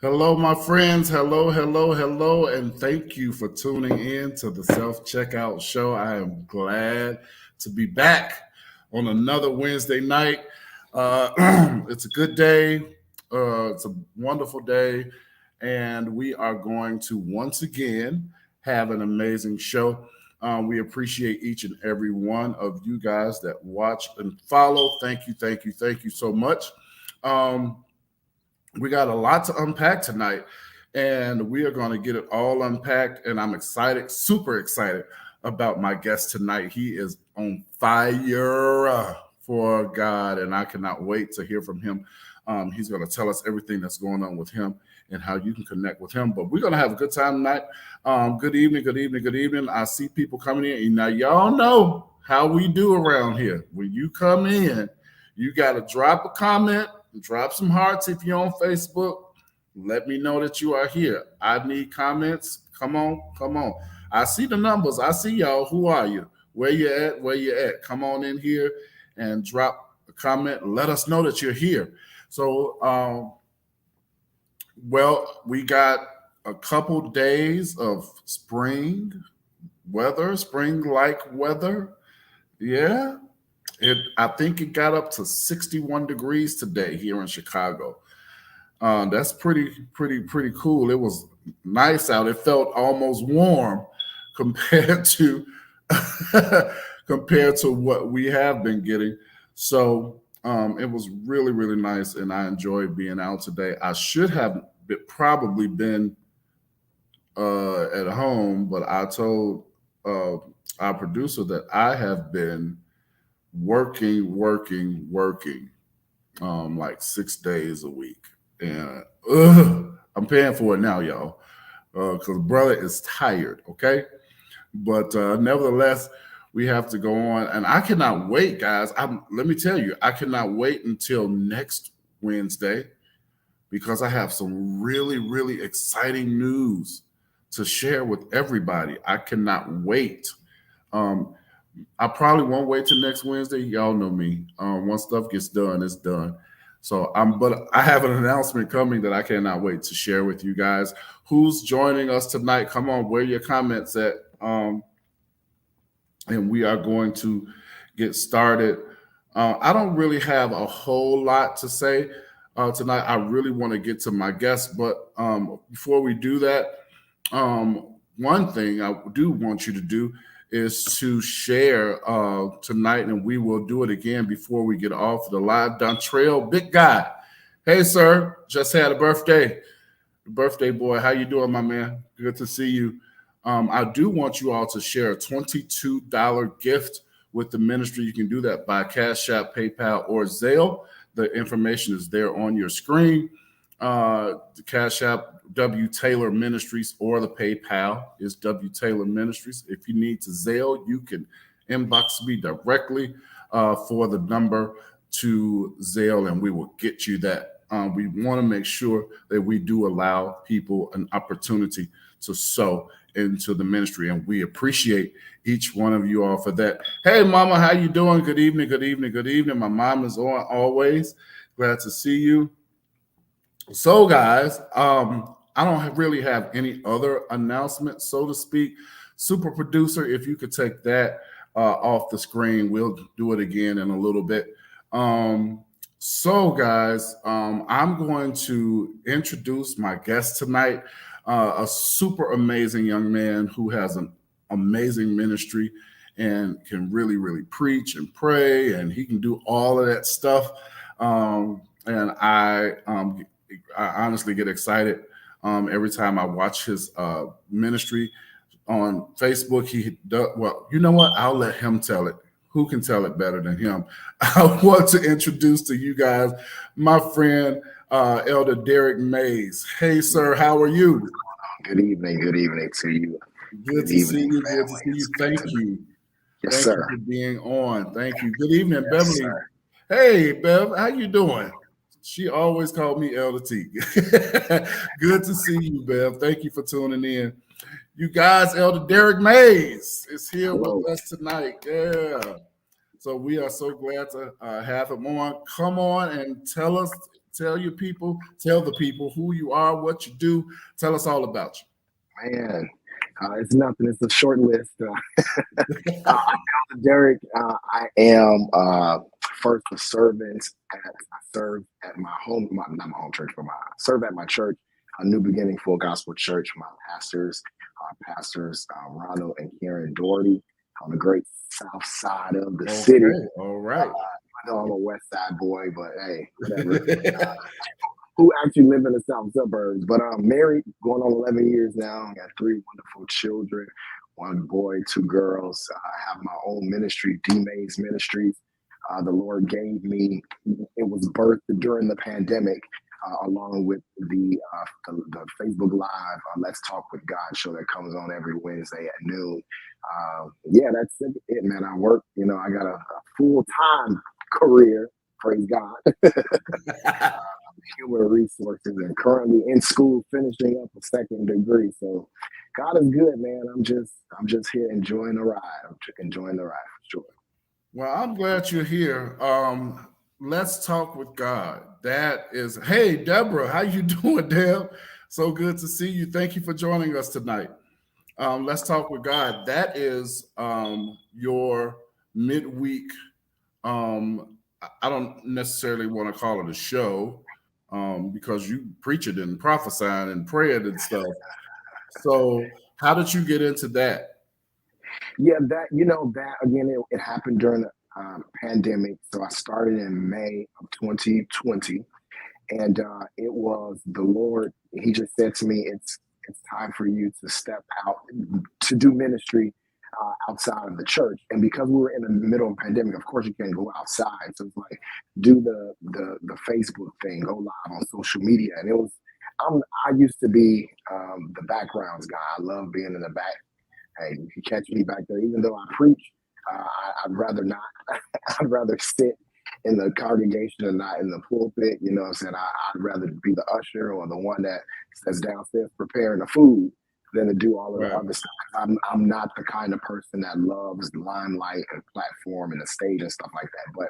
Hello, my friends. Hello, hello, hello, and thank you for tuning in to the Self Checkout Show. I am glad to be back on another Wednesday night. It's a good day. It's a wonderful day, and we are going to once again have an amazing show. We appreciate each and every one of you guys that watch and follow. Thank you, thank you, thank you so much. Um, we got a lot to unpack tonight, and we are going to get it all unpacked. And I'm excited, super excited about my guest tonight. He is on fire for God, and I cannot wait to hear from him. He's going to tell us everything that's going on with him and how you can connect with him. But we're going to have a good time tonight. Good evening, good evening, good evening. I see people coming in. And now, y'all know how we do around here. When you come in, you got to drop a comment, drop some hearts if you're on Facebook. Let me know that you are here. I need comments. Come on, come on. I see the numbers. I see y'all. Who are you? Where you at? Where you at? Come on in here and drop a comment. Let us know that you're here. So, well, we got a couple days of spring weather, spring-like weather. Yeah, I think it got up to 61 degrees today here in Chicago. That's pretty cool. It was nice out. It felt almost warm compared to compared to what we have been getting. So it was really nice, and I enjoyed being out today. I should have probably been at home, but I told uh, our producer that I have been working, like 6 days a week, and I'm paying for it now, y'all, because brother is tired. Okay, but nevertheless, we have to go on, and I cannot wait, guys. Let me tell you, I cannot wait until next Wednesday because I have some really exciting news to share with everybody. I cannot wait. Um, I probably won't wait till next Wednesday. Y'all know me. Once stuff gets done, it's done. So but I have an announcement coming that I cannot wait to share with you guys. Who's joining us tonight? Come on, where your comments at? And we are going to get started. I don't really have a whole lot to say tonight. I really want to get to my guests, but before we do that, one thing I do want you to do is to share tonight, and we will do it again before we get off the live. Dontrell, big guy. Hey, sir, just had a birthday. Birthday boy, how you doing, my man? Good to see you. I do want you all to share a $22 gift with the ministry. You can do that by Cash App, PayPal, or Zelle. The information is there on your screen. The Cash App, W Taylor Ministries, or the PayPal is W Taylor Ministries. If you need to Zelle, you can inbox me directly for the number to Zelle, and we will get you that. We want to make sure that we do allow people an opportunity to sow into the ministry, and we appreciate each one of you all for that. Hey, Mama, how you doing? Good evening, good evening, good evening. My mom is on always. Glad to see you. So, guys, I don't really have any other announcements, so to speak. Super producer, if you could take that off the screen, we'll do it again in a little bit. So, guys, I'm going to introduce my guest tonight, a super amazing young man who has an amazing ministry and can really preach and pray, and he can do all of that stuff. And I honestly get excited every time I watch his ministry on Facebook. He does well. You know what? I'll let him tell it. Who can tell it better than him? I want to introduce to you guys my friend Elder Derrick Mays. Hey, sir, how are you? Good evening to you. Good to see you. Good to see you. Thank you. Yes, Thank sir. you for being on. Thank you. Good evening, Yes, Beverly. sir. Hey, Bev, how you doing? She always called me Elder T. Good to see you, Bev. Thank you for tuning in. You guys, Elder Derrick Mays is here Hello. with us tonight. Yeah. So we are so glad to have him on. Come on and tell us Tell your people, tell the people who you are, what you do. Tell us all about Man, it's nothing. It's a short list. I'm Derrick. I am first a servant. I serve at my home, not my home church, but I serve at my church, a New Beginning Full Gospel Church. My pastors Ronald and Karen Doherty on the great south side of the you. city. Okay, all right. I know I'm a west side boy, but hey, whatever. Who actually live in the south suburbs. But I'm married, going on 11 years now. I got 3 wonderful children, 1 boy, 2 girls. I have my own ministry, D-Mays Ministries. The Lord gave me, it was birthed during the pandemic, along with the Facebook Live Let's Talk with God show that comes on every Wednesday at noon. Yeah, that's it, man. I work, I got a full-time career, praise God. Human resources, and currently in school finishing up a 2nd degree. So God is good, man. I'm just here enjoying the ride. I'm enjoying the ride for sure. Well, I'm glad you're here. Let's talk with God. That is, hey, Deborah, how you doing, Deb? So good to see you. Thank you for joining us tonight. Let's talk with God. That is your midweek. I don't necessarily want to call it a show because you preach it and prophesying and praying and stuff. So how did you get into that? Yeah, that again, it happened during the pandemic. So I started in May of 2020, and it was the Lord. He just said to me, "It's time for you to step out to do ministry outside of the church." And because we were in the middle of a pandemic, of course you can't go outside. So it's like do the Facebook thing, go live on social media, and it was. I used to be the backgrounds guy. I love being in the back. Hey, you can catch me back there, even though I preach. I'd rather not. I'd rather sit in the congregation and not in the pulpit. You know what I'm saying? I'd rather be the usher or the one that says downstairs preparing the food than to do all of the other stuff. I'm not the kind of person that loves limelight and platform and the stage and stuff like that. But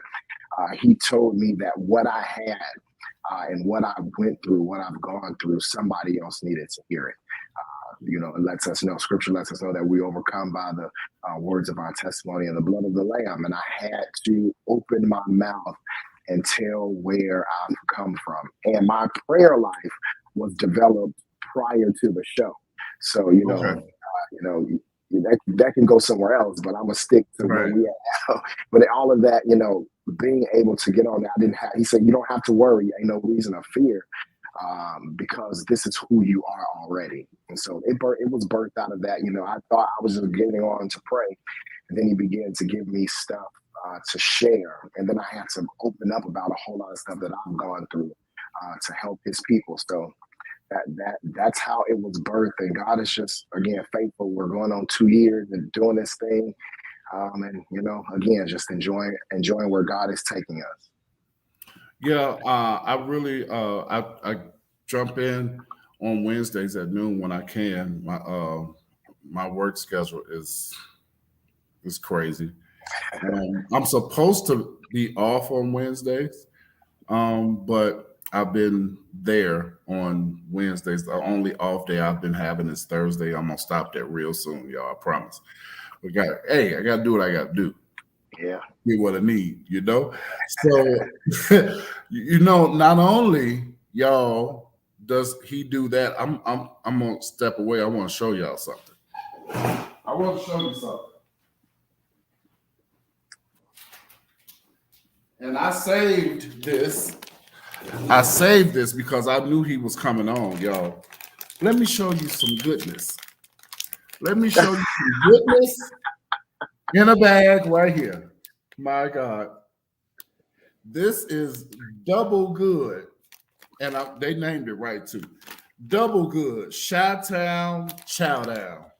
he told me that what I had and what I went through, what I've gone through, somebody else needed to hear it. It lets us know, scripture lets us know that we overcome by the words of our testimony and the blood of the Lamb. And I had to open my mouth and tell where I've come from. And my prayer life was developed prior to the show. So, that can go somewhere else, but I'm going to stick to where we are. But all of that, being able to get on that, he said, you don't have to worry. Ain't no reason of fear. Because this is who you are already. And so it was birthed out of that. I thought I was just getting on to pray. And then he began to give me stuff to share. And then I had to open up about a whole lot of stuff that I've gone through to help his people. So that's how it was birthed. And God is just, again, faithful. We're going on 2 years and doing this thing. And, again, just enjoying where God is taking us. Yeah, I really I jump in on Wednesdays at noon when I can. My work schedule is crazy. I'm supposed to be off on Wednesdays, but I've been there on Wednesdays. The only off day I've been having is Thursday. I'm gonna stop that real soon, y'all. I promise. I gotta do what I gotta do. Yeah. Be what I need, So, not only y'all does he do that. I'm gonna step away. I want to show y'all something. I want to show you something. And I saved this. I saved this because I knew he was coming on, y'all. Let me show you some goodness. Let me show you some goodness in a bag right here. My God. This is double good. And they named it right too. Double good. Chi-Town Chowdown.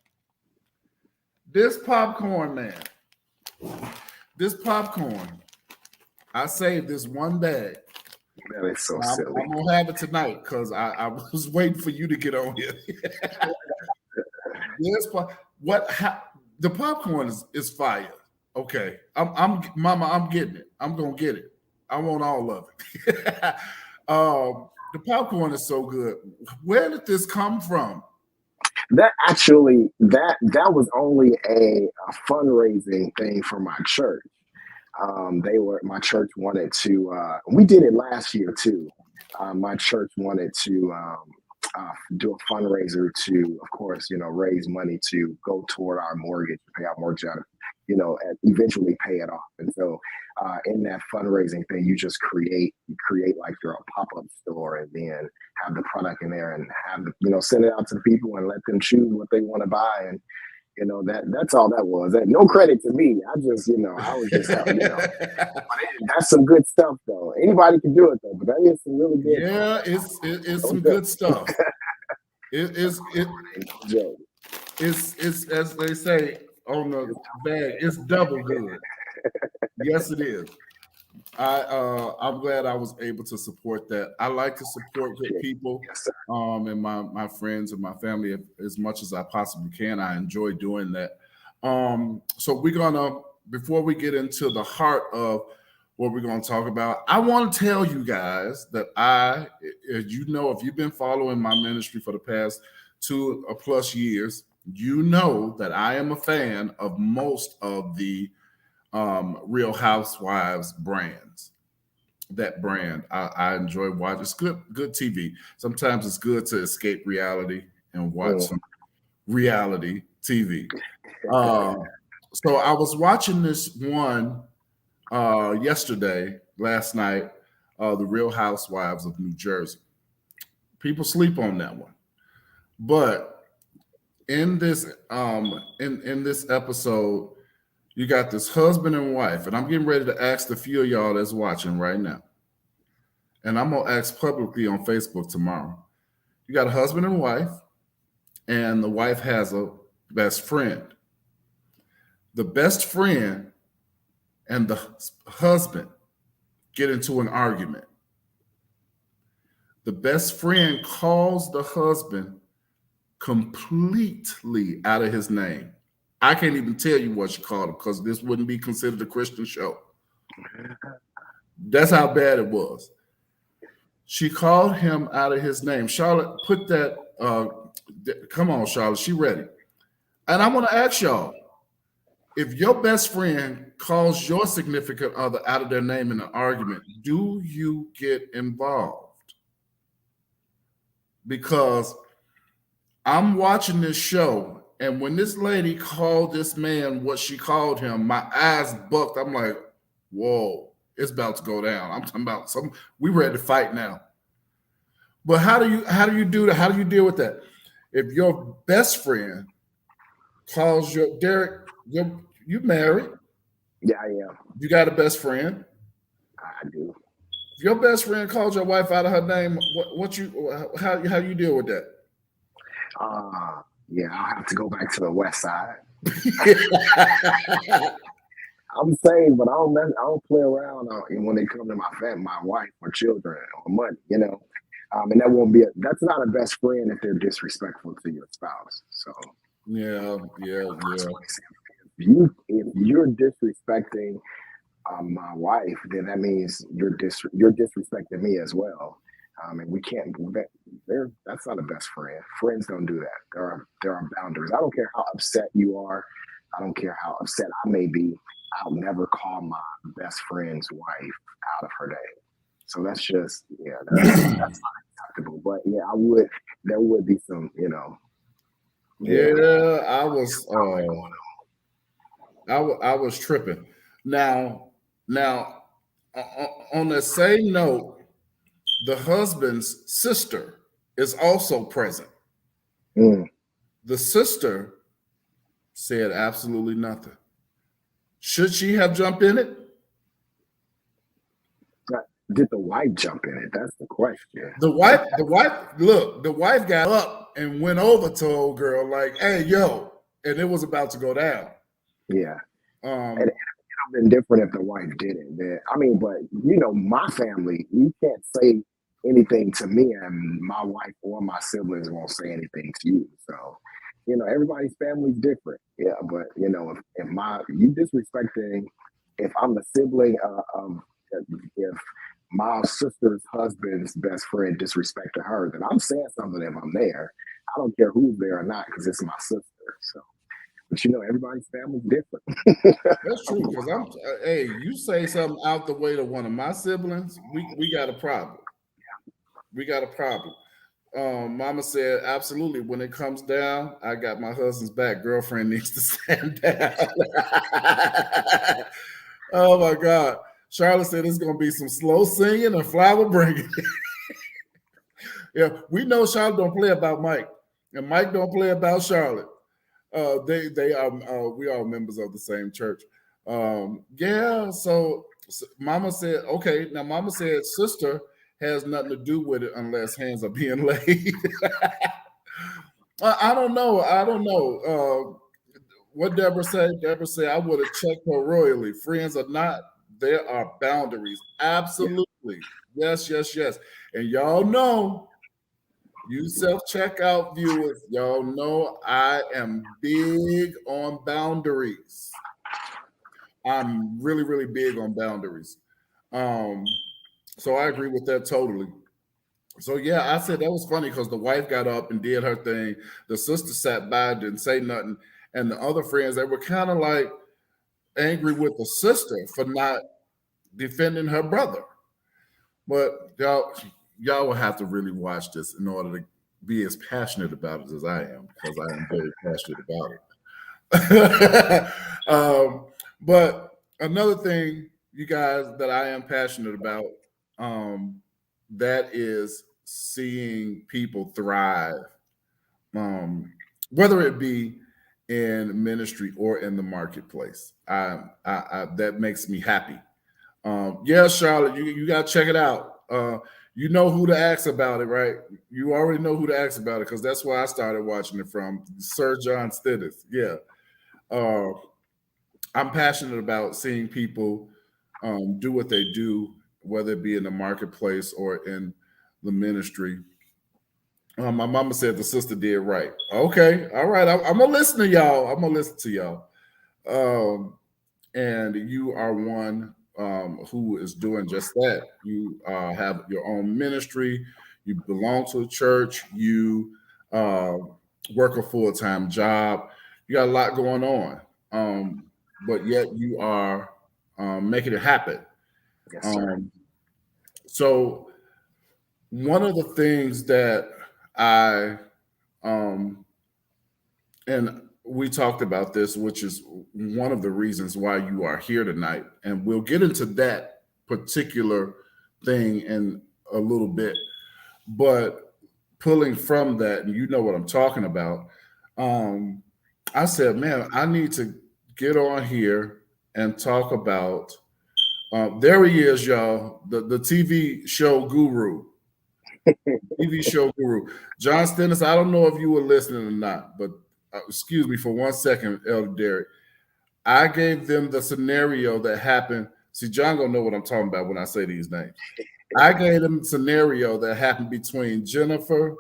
This popcorn, man. This popcorn. I saved this one bag. That is so silly. I'm gonna have it tonight because I was waiting for you to get on here. The popcorn is fire. Okay, Mama, I'm getting it. I'm gonna get it. I want all of it. The popcorn is so good. Where did this come from? That actually that was only a fundraising thing for my church. They were my church wanted to. We did it last year too. My church wanted to do a fundraiser to, of course, raise money to go toward our mortgage, pay our mortgage out, and eventually pay it off. And so, in that fundraising thing, you create like your pop up store, and then have the product in there, and have send it out to the people and let them choose what they want to buy. And that's all that was. No credit to me. I just, I was just helping. That's some good stuff though. Anybody can do it though, but that is some really good. Yeah, it's No some joke. good stuff. It No joke. it's as they say on the bag. It's double good. Yes, it is. I'm glad I was able to support that. I like to support good people, Yes, sir. and my friends and my family as much as I possibly can. I enjoy doing that. So we're gonna before we get into the heart of what we're gonna talk about, I want to tell you guys that as you know, if you've been following my ministry for the past 2+ years, you know that I am a fan of most of the Real Housewives brands. That brand, I enjoy watching. It's good TV. Sometimes it's good to escape reality and watch Mm. some reality TV. Uh, so I was watching this one last night, The Real Housewives of New Jersey. People sleep on that one, but in this episode, you got this husband and wife, and I'm getting ready to ask the few of y'all that's watching right now, and I'm gonna ask publicly on Facebook tomorrow. You got a husband and wife, and the wife has a best friend. The best friend and the husband get into an argument. The best friend calls the husband completely out of his name. I can't even tell you what she called him because this wouldn't be considered a Christian show. That's how bad it was. She called him out of his name. Charlotte, put that. Come on, Charlotte. She ready. And I want to ask y'all: if your best friend calls your significant other out of their name in an argument, do you get involved? Because I'm watching this show, and when this lady called this man what she called him, my eyes bucked. I'm like, whoa, it's about to go down. I'm talking about we ready to fight now. But how do you do that? How do you deal with that? If your best friend calls your Derrick, you married, Yeah, I am. you got a best friend. I do. If your best friend calls your wife out of her name, how you deal with that? Yeah, I'll have to go back to the west side. I'm saying, but I don't play around when they come to my family, my wife or children or money, and that's not a best friend if they're disrespectful to your spouse. So Yeah. if you're disrespecting my wife, then that means you're disrespecting me as well. And we can't. That's not a best friend. Friends don't do that. There are boundaries. I don't care how upset you are. I don't care how upset I may be. I'll never call my best friend's wife out of her name. So that's just that's not acceptable. But yeah, I would. There would be some, Yeah, I was tripping. Now, on the same note, the husband's sister is also present. Mm. The sister said absolutely nothing. Should she have jumped in it? Did the wife jump in it? That's the question. The wife got up and went over to old girl like, "Hey, yo," and it was about to go down. Yeah. Um, And it would have been different if the wife didn't. But my family, you can't say anything to me, and my wife or my siblings won't say anything to you. So, everybody's family's different. Yeah, but if you disrespecting, if I'm the sibling of, if my sister's husband's best friend disrespected her, then I'm saying something if I'm there. I don't care who's there or not because it's my sister. So, but everybody's family's different. That's true. Because hey, you say something out the way to one of my siblings, we got a problem. We got a problem. Mama said, absolutely. When it comes down, I got my husband's back. Girlfriend needs to stand down. Oh my God. Charlotte said it's gonna be some slow singing and flower bringing. Yeah, we know Charlotte don't play about Mike, and Mike don't play about Charlotte. They are we are members of the same church. Yeah, so Mama said, okay. Now Mama said sister has nothing to do with it unless hands are being laid. I don't know. I don't know. What Deborah said? Deborah said I would have checked her royally. Friends or not, there are boundaries. Absolutely. Yes, yes, yes. And y'all know, you self-checkout viewers, y'all know I am big on boundaries. I'm really, really big on boundaries. So I agree with that totally. So yeah, I said that was funny because the wife got up and did her thing. The sister sat by, didn't say nothing, and the other friends, they were kind of like angry with the sister for not defending her brother. But y'all will have to really watch this in order to be as passionate about it as I am, because I am very passionate about it. But another thing, you guys, that I am passionate about, that is seeing people thrive, whether it be in ministry or in the marketplace. That makes me happy. Yeah, Charlotte, you got to check it out. You know who to ask about it, right? You already know who to ask about it because that's where I started watching it from, Sir John Stennis. Yeah. Uh, I'm passionate about seeing people do what they do, whether it be in the marketplace or in the ministry. My mama said the sister did right. Okay, all right. I'm gonna listen to y'all. I'm gonna listen to y'all. And you are one who is doing just that. You have your own ministry. You belong to a church. You uh, work a full time job. You got a lot going on, but yet you are making it happen. Yes, sir. So one of the things that I um, and we talked about this, which is one of the reasons why you are here tonight. And we'll get into that particular thing in a little bit. But pulling from that, and you know what I'm talking about, I said, man, I need to get on here and talk about. There he is, y'all, the TV show guru. TV show guru. John Stennis, I don't know if you were listening or not, but excuse me for 1 second, Elder Derrick. I gave them the scenario that happened. See, John gonna know what I'm talking about when I say these names. I gave them the scenario that happened between Jennifer,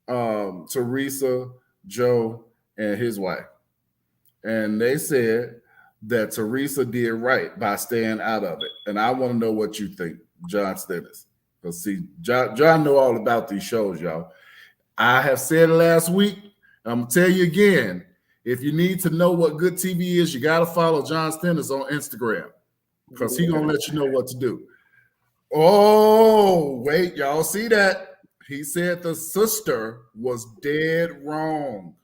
Teresa, Joe, and his wife. And they said that Teresa did right by staying out of it. And I want to know what you think, John Stennis. Because see, John know all about these shows, y'all. I have said it last week. I'm gonna tell you again. If you need to know what good TV is, you gotta follow John Stennis on Instagram because he gonna let you know what to do. Oh, wait, y'all see that? He said the sister was dead wrong.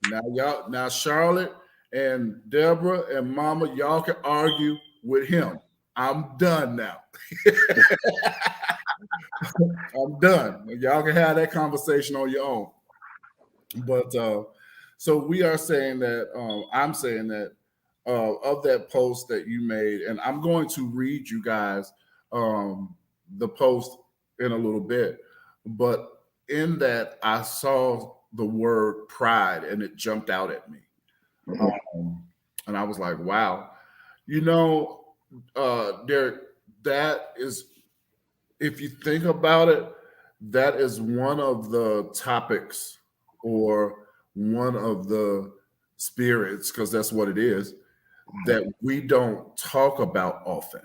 Now Charlotte and Deborah and Mama, y'all can argue with him. I'm done now. I'm done. Y'all can have that conversation on your own. But so we are saying that I'm saying that of that post that you made, and I'm going to read you guys the post in a little bit. But in that, I saw the word pride, and it jumped out at me, and I was like, "Wow, you know, Derrick, that is, if you think about it, that is one of the topics or one of the spirits, because that's what it is, that we don't talk about often.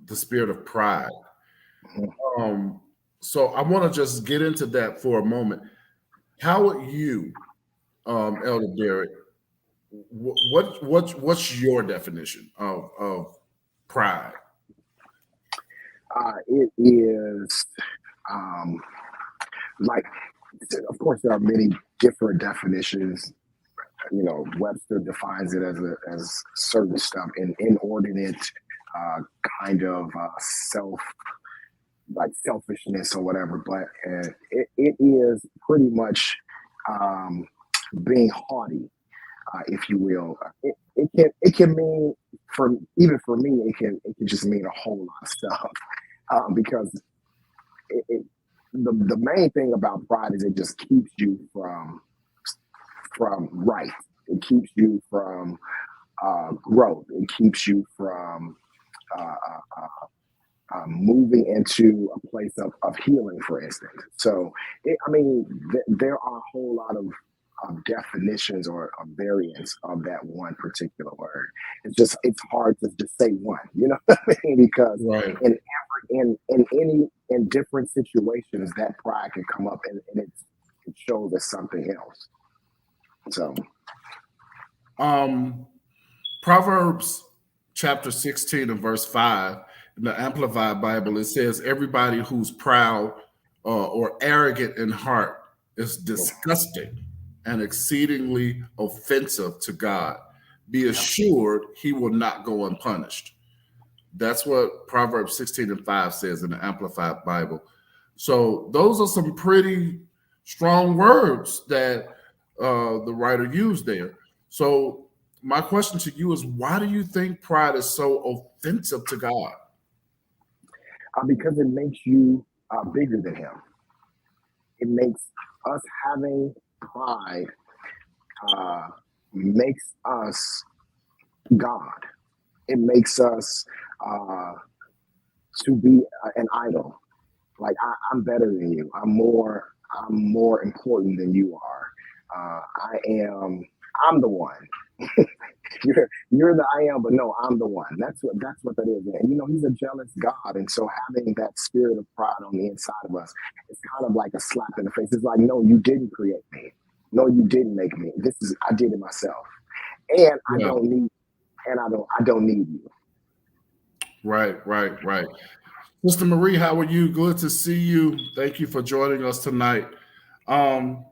the spirit of pride. Mhm. So I want to just get into that for a moment. How would you, Elder Derrick, what's your definition of pride? It is um, like, of course, there are many different definitions. Webster defines it as certain stuff, an inordinate uh, kind of self, like selfishness or whatever. But it is pretty much um, being haughty, if you will. It can mean, for me, it can just mean a whole lot of stuff, because it, it the main thing about pride is it just keeps you from right. It keeps you from growth. It keeps you from uh, uh, moving into a place of healing, for instance. So, there are a whole lot of definitions or variants of that one particular word. It's hard to just say one, you know what I mean? Because Right. in different situations, that pride can come up, and it shows as something else. So, Um, Proverbs chapter 16 and verse 5 in the Amplified Bible, it says, everybody who's proud or arrogant in heart is disgusting and exceedingly offensive to God. Be yeah, assured he will not go unpunished. That's what Proverbs 16 and 5 says in the Amplified Bible. So those are some pretty strong words that the writer used there. So my question to you is, why do you think pride is so offensive to God? because it makes you bigger than him. It makes us having pride uh, makes us God. It makes us uh, to be an idol. Like, I'm better than you. I'm more important than you are. I am. I'm the one. You're the I am, but no, I'm the one. That's what that is. And he's a jealous God, and so having that spirit of pride on the inside of us, it's kind of like a slap in the face. It's like, no, you didn't create me. No, you didn't make me. I did it myself, and I Yeah, don't need, I don't need you. right. Sister Marie, how are you? Good to see you. Thank you for joining us tonight. Um,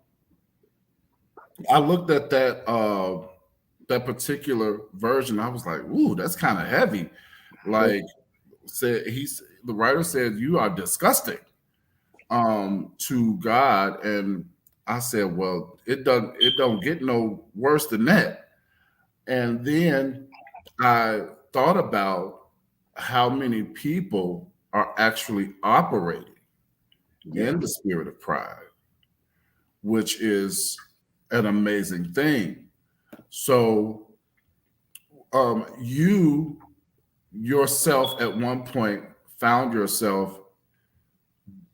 I looked at that particular version. I was like, ooh, that's kind of heavy. Like, the writer said you are disgusting to God, and I said, well, it don't get no worse than that. And then I thought about how many people are actually operating Yeah, in the spirit of pride, which is an amazing thing. So you yourself at one point found yourself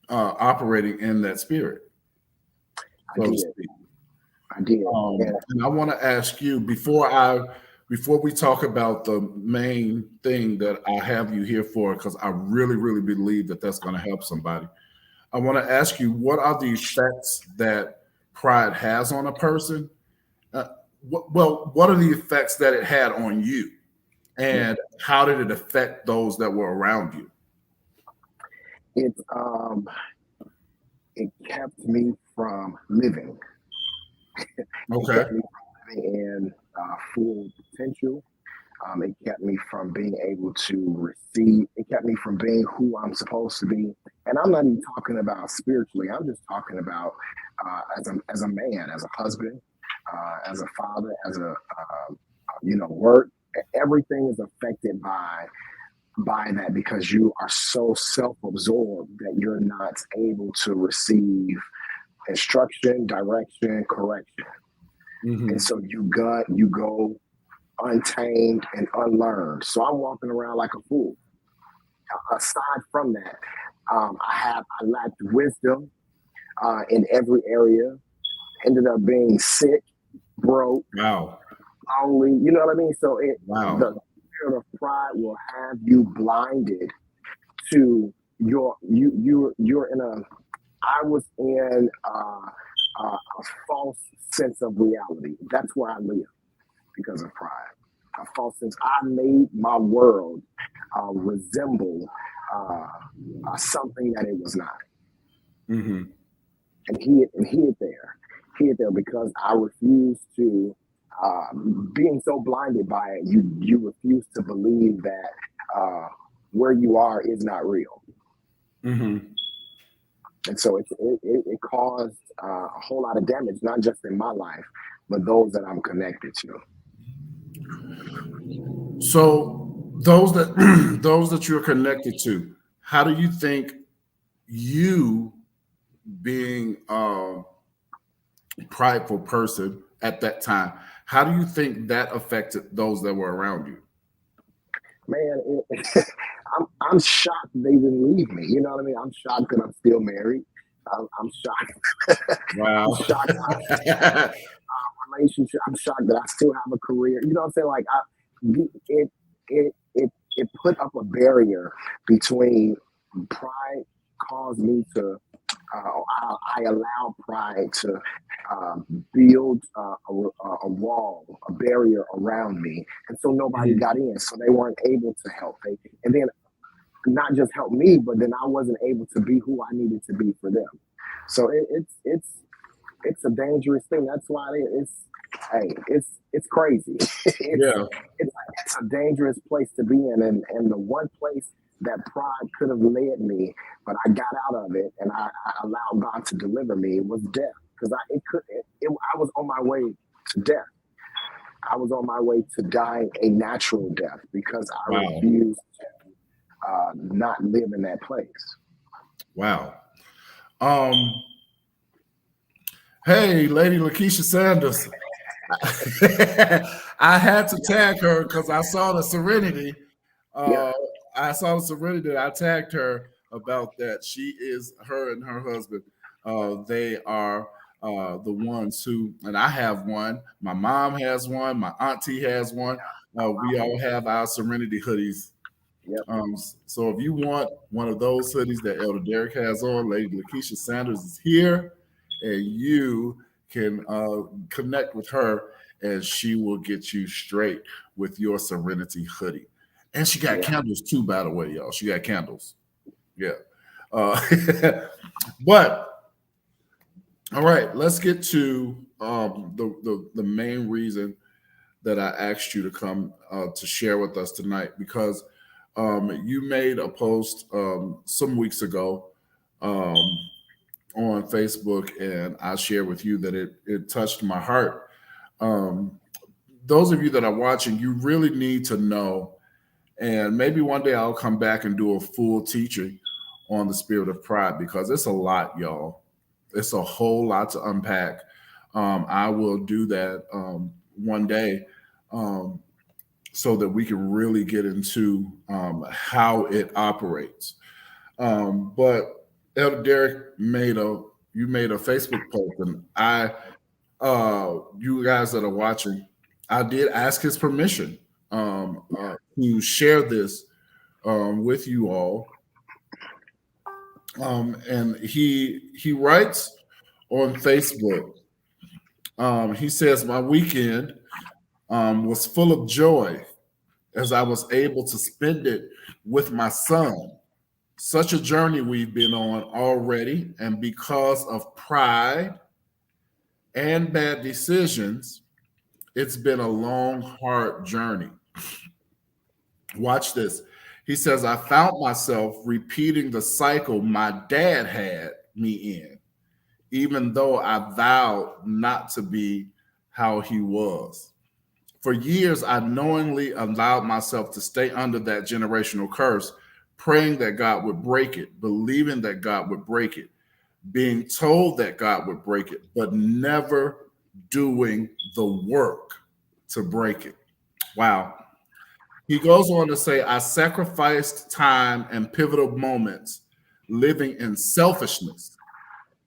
operating in that spirit, I so to did. speak. I did. And And I want to ask you before we talk about the main thing that I have you here for, because I really believe that that's going to help somebody. I want to ask you, what are the effects that pride has on a person? What are the effects that it had on you, yeah, and how did it affect those that were around you? it um, it kept me from living. It Okay. kept me from living in full potential. It kept me from being able to receive. It kept me from being who I'm supposed to be. And I'm not even talking about spiritually. I'm just talking about as a man, as a husband, as a father, as a work. Everything is affected by that because you are so self-absorbed that you're not able to receive instruction, direction, correction, and Hmm. so you go untamed and unlearned. So I'm walking around like a fool. Aside from that, I lacked wisdom in every area. Ended up being sick, broke, Wow. lonely. You know what I mean? So the Wow. spirit of pride will have you blinded to you're in a I was in a false sense of reality. That's where I live because of pride. A false sense. I made my world resemble something that it was not, Mm-hmm. and hid there because I refused to. Being so blinded by it, you refuse to believe that where you are is not real. Mm-hmm. And so it caused a whole lot of damage, not just in my life, but those that I'm connected to. So those that those that you're connected to, how do you think you being prideful person at that time, how do you think that affected those that were around you? Man, I'm shocked they didn't leave me. You know what I mean? I'm shocked that I'm still married. I'm shocked. I'm Wow. shocked that I still have a relationship. I'm shocked that I still have a career. You know what I'm saying? Like it put up a barrier between pride caused me to I allow pride to uh, build a wall, a barrier around me, and so nobody Mhm. got in. So they weren't able to help. And then not just help me, but then I wasn't able to be who I needed to be for them. So it's a dangerous thing. That's why it's crazy. Yeah. It's a dangerous place to be in, and the one place that pride could have led me, but I got out of it, and I allowed God to deliver me was death, because I was on my way to death. I was on my way to dying a natural death because I Wow. refused to not live in that place. Wow. Um, hey, Lady Lakeisha Sanders. I had to tag her because I saw the Serenity. Yeah, Uh, I saw the Serenity. I tagged her about that. She is her and her husband. They are the ones who, and I have one. My mom has one. My auntie has one. We all have our Serenity hoodies. yep, So if you want one of those hoodies that Elder Derrick has on, Lady Lakeisha Sanders is here, and you can connect with her, and she will get you straight with your Serenity hoodie. And she got yeah. candles too, by the way, y'all. She got candles. Yeah. Uh, but all right, let's get to the main reason that I asked you to come to share with us tonight, because you made a post some weeks ago um, on Facebook, and I shared with you that it touched my heart. Um, those of you that are watching, you really need to know, and maybe one day I'll come back and do a full teaching on the spirit of pride, because it's a lot, y'all. It's a whole lot to unpack. I will do that one day. Um, so that we can really get into how it operates. But Elder Derrick you made a Facebook post, and you guys that are watching, I did ask his permission to share this with you all. And he writes on Facebook. He says, "My weekend was full of joy as I was able to spend it with my son. Such a journey we've been on already, and because of pride and bad decisions, it's been a long, hard journey." Watch this. He says, "I found myself repeating the cycle my dad had me in, even though I vowed not to be how he was. For years, I knowingly allowed myself to stay under that generational curse, praying that God would break it, believing that God would break it, being told that God would break it, but never doing the work to break it." Wow. He goes on to say, "I sacrificed time and pivotal moments living in selfishness,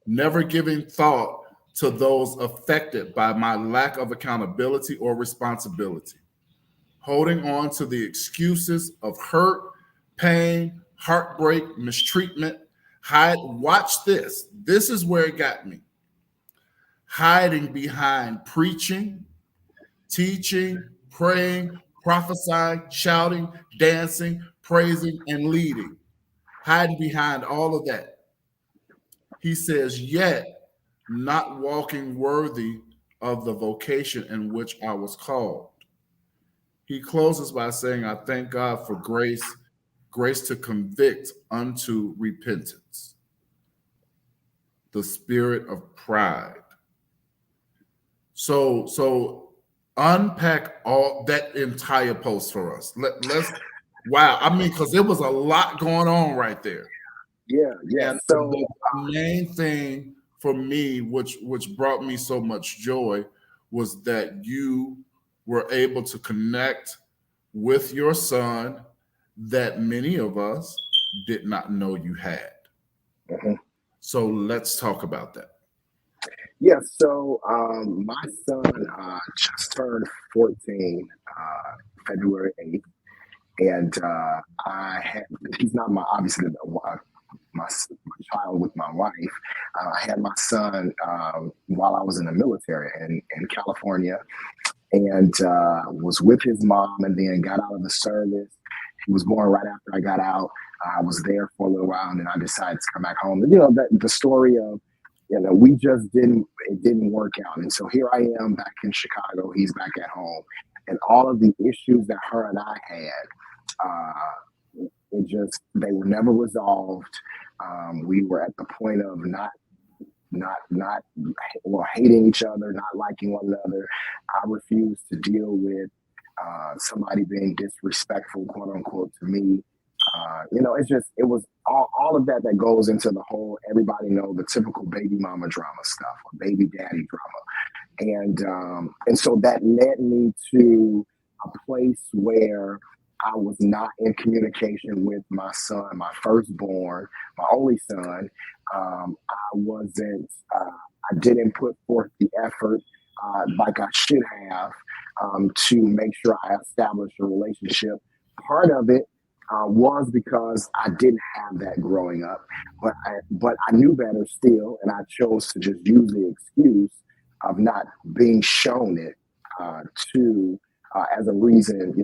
never giving thought to those affected by my lack of accountability or responsibility, holding on to the excuses of hurt, pain, heartbreak, mistreatment, watch this. This is where it got me. Hiding behind preaching, teaching, praying, prophesying, shouting, dancing, praising, and leading. Hiding behind all of that. He says, yet not walking worthy of the vocation in which I was called. He closes by saying, I thank God for grace, grace to convict unto repentance, the spirit of pride. So unpack all that entire post for us. Let's wow. I mean, because there was a lot going on right there. Yeah. And the main thing for me, which brought me so much joy, was that you were able to connect with your son that many of us did not know you had. Mhm. So let's talk about that. Yeah, so my son just turned 14 February 8th, and he's not my, obviously, my child with my wife. I had my son while I was in the military in California, and was with his mom, and then got out of the service. He was born right after I got out. I was there for a little while, and then I decided to come back home. You know, the story of, it didn't work out. And so here I am back in Chicago. He's back at home. And all of the issues that her and I had, they were never resolved. We were at the point of hating each other, not liking one another. I refused to deal with somebody being disrespectful, quote unquote, to me. It was all of that goes into the whole, everybody know the typical baby mama drama stuff or baby daddy drama. And so that led me to a place where I was not in communication with my son, my firstborn, my only son. I didn't put forth the effort like I should have to make sure I established a relationship. Part of it was because I didn't have that growing up, but I knew better still, and I chose to just use the excuse of not being shown it to as a reason,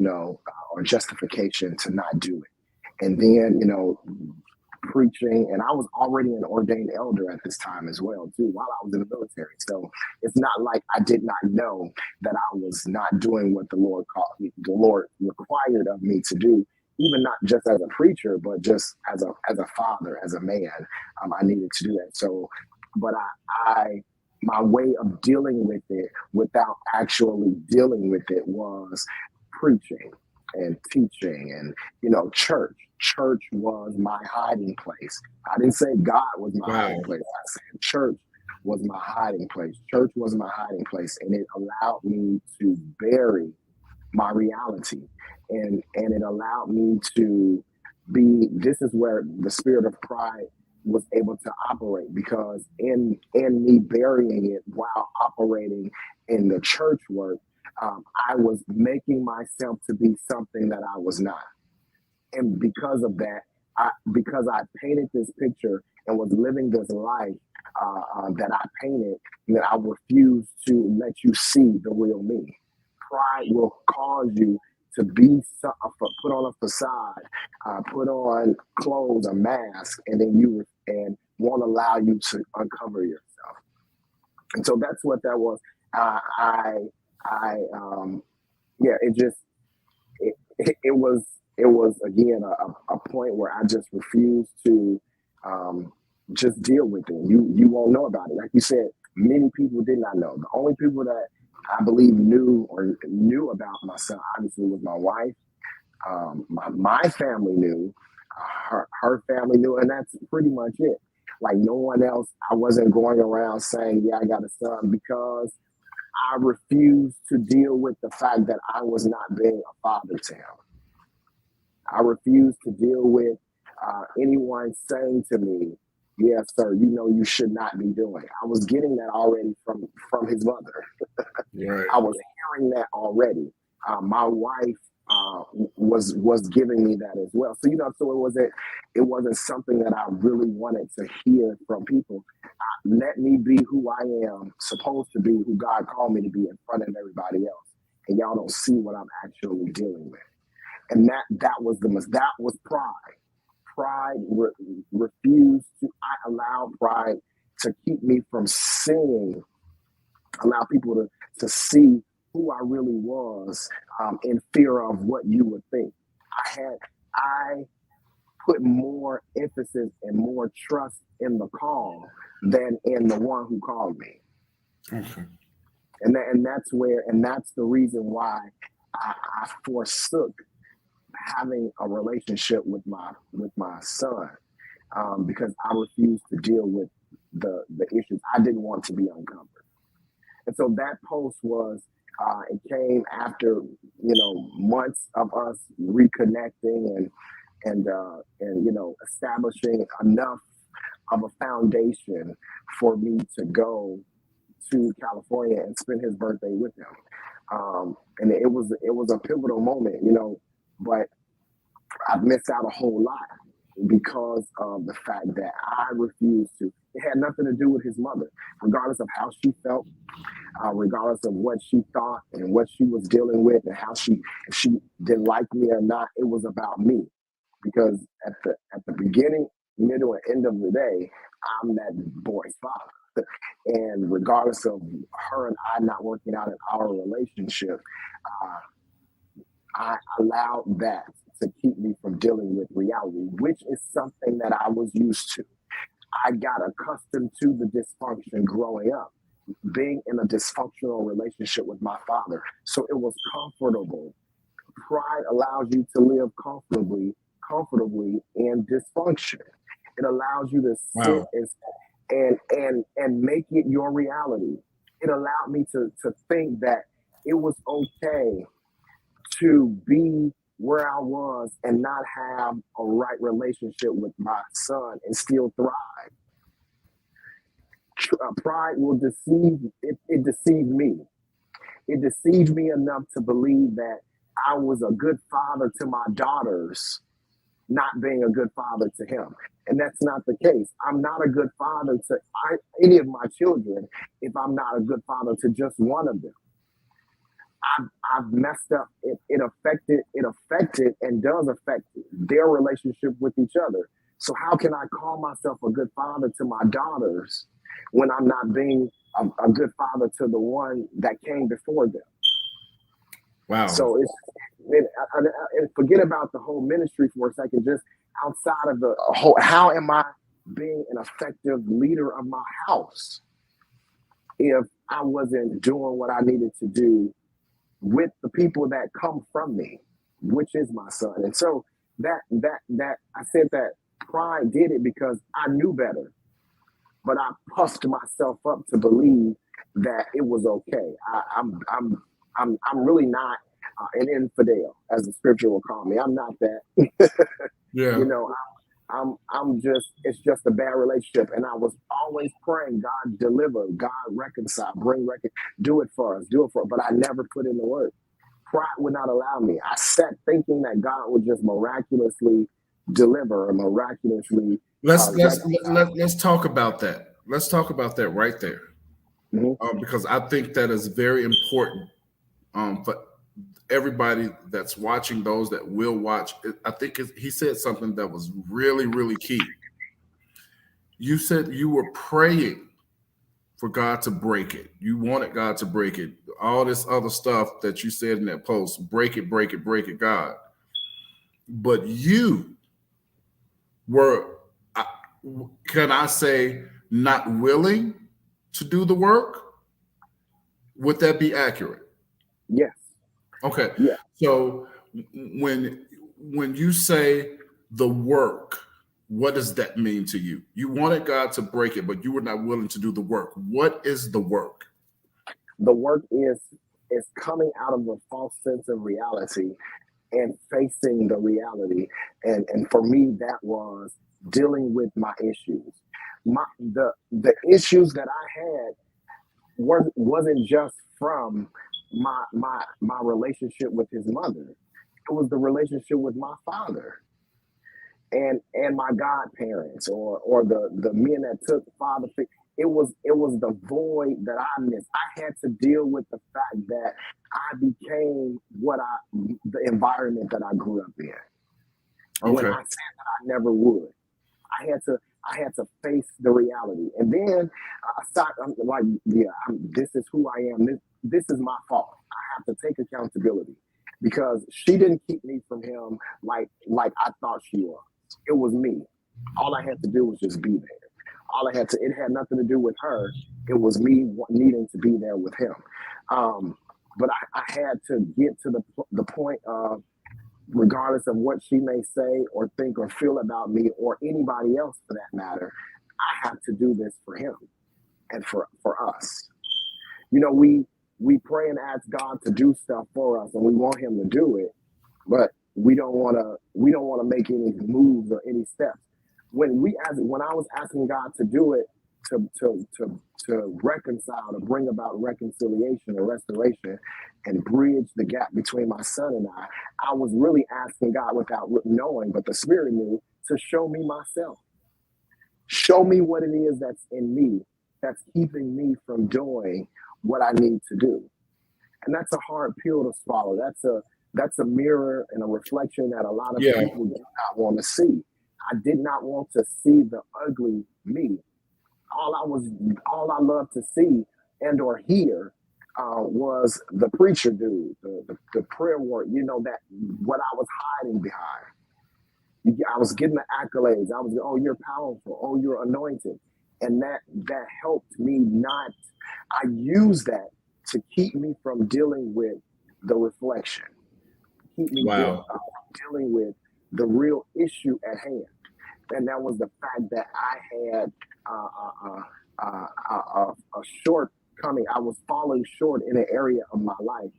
or justification to not do it. And then, preaching, and I was already an ordained elder at this time as well too, while I was in the military. So it's not like I did not know that I was not doing what the Lord required of me to do, even not just as a preacher, but just as a father, as a man. I needed to do that. So, but my way of dealing with it without actually dealing with it was preaching and teaching and, church. Church was my hiding place. I didn't say God was my hiding place. I said church was my hiding place. Church was my hiding place. And it allowed me to bury my reality. And it allowed me to this is where the spirit of pride was able to operate, because in me burying it while operating in the church work, I was making myself to be something that I was not. And because of that, because I painted this picture and was living this life that I painted, that I refused to let you see the real me. Pride will cause you to put on a facade, put on clothes, a mask, and then won't allow you to uncover yourself. And so that's what that was. It was again a point where I just refused to just deal with it. You won't know about it. Like you said, many people did not know. The only people that I believe knew about my son obviously was my wife. My family knew, her family knew, and that's pretty much it. Like no one else. I wasn't going around saying, "Yeah, I got a son," because I refused to deal with the fact that I was not being a father to him. I refused to deal with anyone saying to me, "Yes, sir, you should not be doing." I was getting that already from his mother. Right. I was hearing that already. My wife was giving me that as well. So so it wasn't something that I really wanted to hear from people. Let me be who I am supposed to be, who God called me to be in front of everybody else, and y'all don't see what I'm actually dealing with. And that was pride. Refused to. I allowed pride to keep me from seeing, allow people to see who I really was, in fear of what you would think. I put more emphasis and more trust in the call than in the one who called me. Okay. And that's the reason why I forsook having a relationship with my son, because I refused to deal with the issues. I didn't want to be uncovered. And so that post was, it came after, months of us reconnecting and establishing enough of a foundation for me to go to California and spend his birthday with him. And it was a pivotal moment, but I've missed out a whole lot because of the fact that I refused to. It had nothing to do with his mother, regardless of how she felt, regardless of what she thought and what she was dealing with, and if she didn't like me or not. It was about me, because at the beginning, middle, and end of the day, I'm that boy's father. And regardless of her and I not working out in our relationship, I allowed that to keep me from dealing with reality, which is something that I was used to. I got accustomed to the dysfunction growing up, being in a dysfunctional relationship with my father. So it was comfortable. Pride allows you to live comfortably in dysfunction. It allows you to sit and make it your reality. It allowed me to think that it was okay to be where I was and not have a right relationship with my son and still thrive. Pride will deceive. It deceived me. It deceived me enough to believe that I was a good father to my daughters, not being a good father to him. And that's not the case. I'm not a good father to any of my children if I'm not a good father to just one of them. I've messed up. It affected and does affect their relationship with each other. So how can I call myself a good father to my daughters when I'm not being a good father to the one that came before them? Wow. So forget about the whole ministry for a second. Just outside of the whole, how am I being an effective leader of my house if I wasn't doing what I needed to do with the people that come from me, which is my son? And so that I said that pride did it because I knew better, but I puffed myself up to believe that it was okay. I'm really not an infidel, as the scripture will call me. I'm not that. Yeah. I'm just, it's just a bad relationship. And I was always praying, God deliver, God reconcile, do it for us, but I never put in the work. Pride would not allow me. I sat thinking that God would just miraculously deliver or miraculously. Let's talk about that. Let's talk about that right there. Mm-hmm. Because I think that is very important for everybody that's watching, those that will watch. I think he said something that was really, really key. You said you were praying for God to break it. You wanted God to break it. All this other stuff that you said in that post, break it, break it, break it, God. But you were, can I say, not willing to do the work? Would that be accurate? Yes. Okay. Yeah. So when you say the work, what does that mean to you? You wanted God to break it, but you were not willing to do the work. What is the work? The work is coming out of a false sense of reality and facing the reality. And for me, that was dealing with my issues. The issues that I had wasn't just from my relationship with his mother. It was the relationship with my father and my godparents or the men that took father figure. It was the void that I missed. I had to deal with the fact that I became the environment that I grew up in. When Okay. I said that I never would, I had to face the reality. And then I'm like, yeah, this is who I am. This is my fault. I have to take accountability because she didn't keep me from him like I thought she was. It was me. All I had to do was just be there. It had nothing to do with her. It was me needing to be there with him. But I had to get to the point of, regardless of what she may say or think or feel about me or anybody else for that matter, I have to do this for him and for us. You know, we pray and ask God to do stuff for us and we want him to do it, but we don't want to make any moves or any steps. When I was asking God to do it, to reconcile, to bring about reconciliation or restoration and bridge the gap between my son and I was really asking God without knowing, but the Spirit knew, to show me myself. Show me what it is that's in me that's keeping me from doing what I need to do. And that's a hard pill to swallow. That's a mirror and a reflection that a lot of Yeah. people do not want to see. I did not want to see the ugly me. All I loved to see and or hear was the preacher dude, the prayer warrior. You know, that what I was hiding behind. I was getting the accolades. I was, oh, you're powerful. Oh, you're anointed, and that helped me not. I used that to keep me from dealing with the reflection, keep me Wow. dealing with the real issue at hand. And that was the fact that I had a shortcoming. I was falling short in an area of my life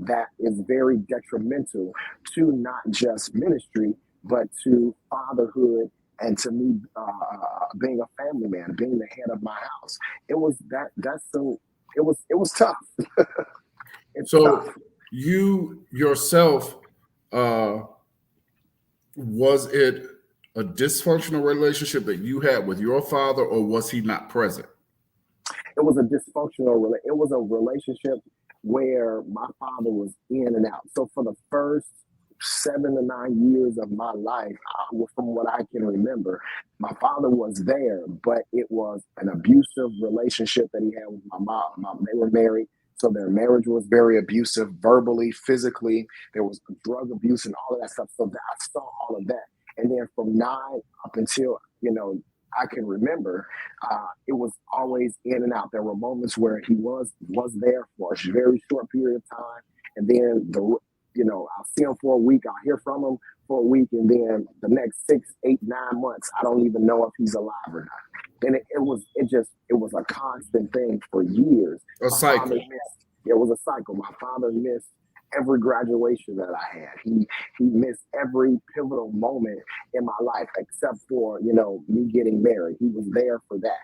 that is very detrimental to not just ministry, but to fatherhood and to me being a family man, being the head of my house. It was it was tough. It's So tough. you yourself, uh, was it a dysfunctional relationship that you had with your father, or was he not present? It was a dysfunctional it was a relationship where my father was in and out. So for the first 7 to 9 years of my life, from what I can remember, my father was there, but it was an abusive relationship that he had with my mom. They were married, so their marriage was very abusive, verbally, physically. There was drug abuse and all of that stuff. So I saw all of that. And then from 9 up until, I can remember, it was always in and out. There were moments where he was there for a very short period of time, and then I'll see him for a week, I'll hear from him for a week, and then the next 6, 8, 9 months, I don't even know if he's alive or not. And it was a constant thing for years. A cycle. It was a cycle. My father missed every graduation that I had. He missed every pivotal moment in my life, except for me getting married. He was there for that.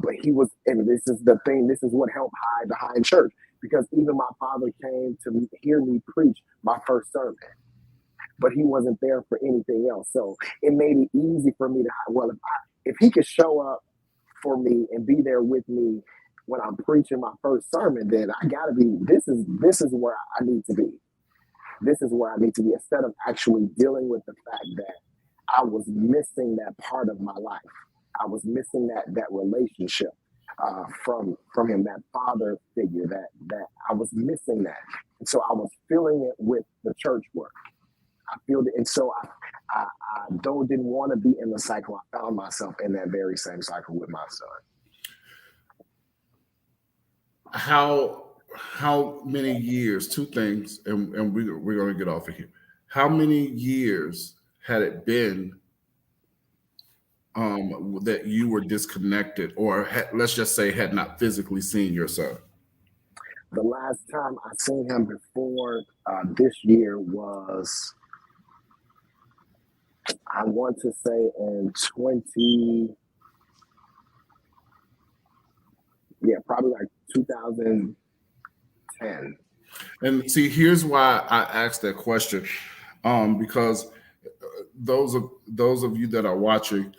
But he was, and this is the thing. This is what helped hide behind church, because even my father came to hear me preach my first sermon, but he wasn't there for anything else. So it made it easy for me to, well, if he could show up for me and be there with me when I'm preaching my first sermon, then I gotta be, this is where I need to be. This is where I need to be, instead of actually dealing with the fact that I was missing that part of my life. I was missing that relationship from him, that father figure, that I was missing that. And so I was filling it with the church work. I feel it. And so I though didn't want to be in the cycle, I found myself in that very same cycle with my son. How many years? Two things, and we're going to get off of here. How many years had it been that you were disconnected, or let's just say had not physically seen your son? The last time I seen him before this year was, I want to say, in probably like 2010. And see, here's why I asked that question, because those of you that are watching,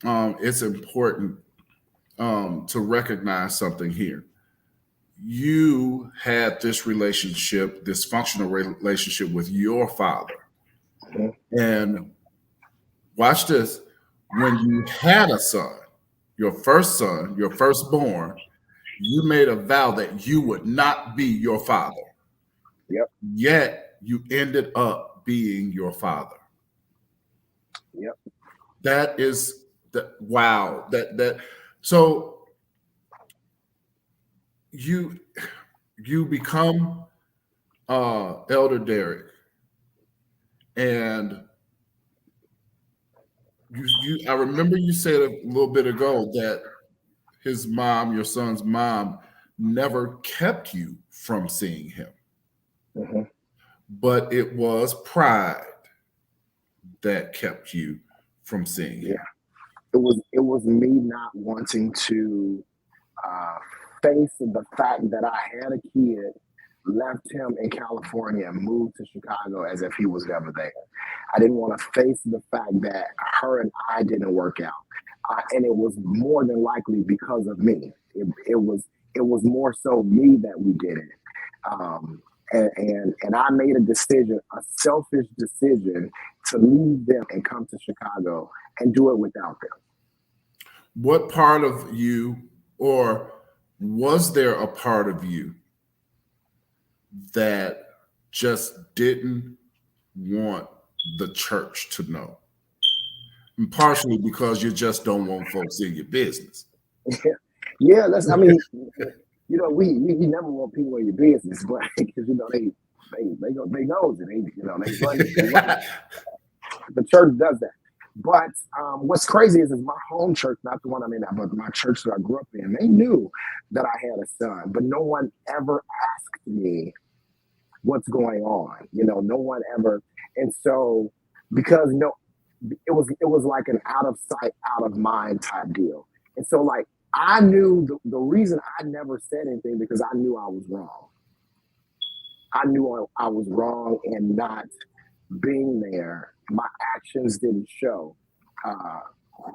it's important to recognize something here. You had this relationship, this functional relationship with your father, Mhm. and watch this. When you had a son, your firstborn, you made a vow that you would not be your father. Yep. Yet you ended up being your father. Yep. That is the wow. That so you you become Elder Derrick, and you I remember you said a little bit ago that his mom, your son's mom, never kept you from seeing him, Hmm. but it was pride that kept you from seeing Yeah. him. It was me not wanting to uh, face the fact that I had a kid, left him in California, and moved to Chicago as if he was never there. I didn't want to face the fact that her and I didn't work out, and it was more than likely because of me. It was more so me that we did it. Um, and I made a decision, a selfish decision, to leave them and come to Chicago and do it without them. What part of you, or was there a part of you that just didn't want the church to know? And partially because you just don't want folks in your business. Yeah, that's. I mean, we never want people in your business, but because they knows it. They run it. The church does that. But what's crazy is my home church, not the one I'm in now, but my church that I grew up in. They knew that I had a son, but no one ever asked me what's going on. No one ever. And so, because no, it was like an out of sight, out of mind type deal. And so, like, I knew the reason I never said anything, because I knew I was wrong. I knew I was wrong, and not being there, my actions didn't show uh,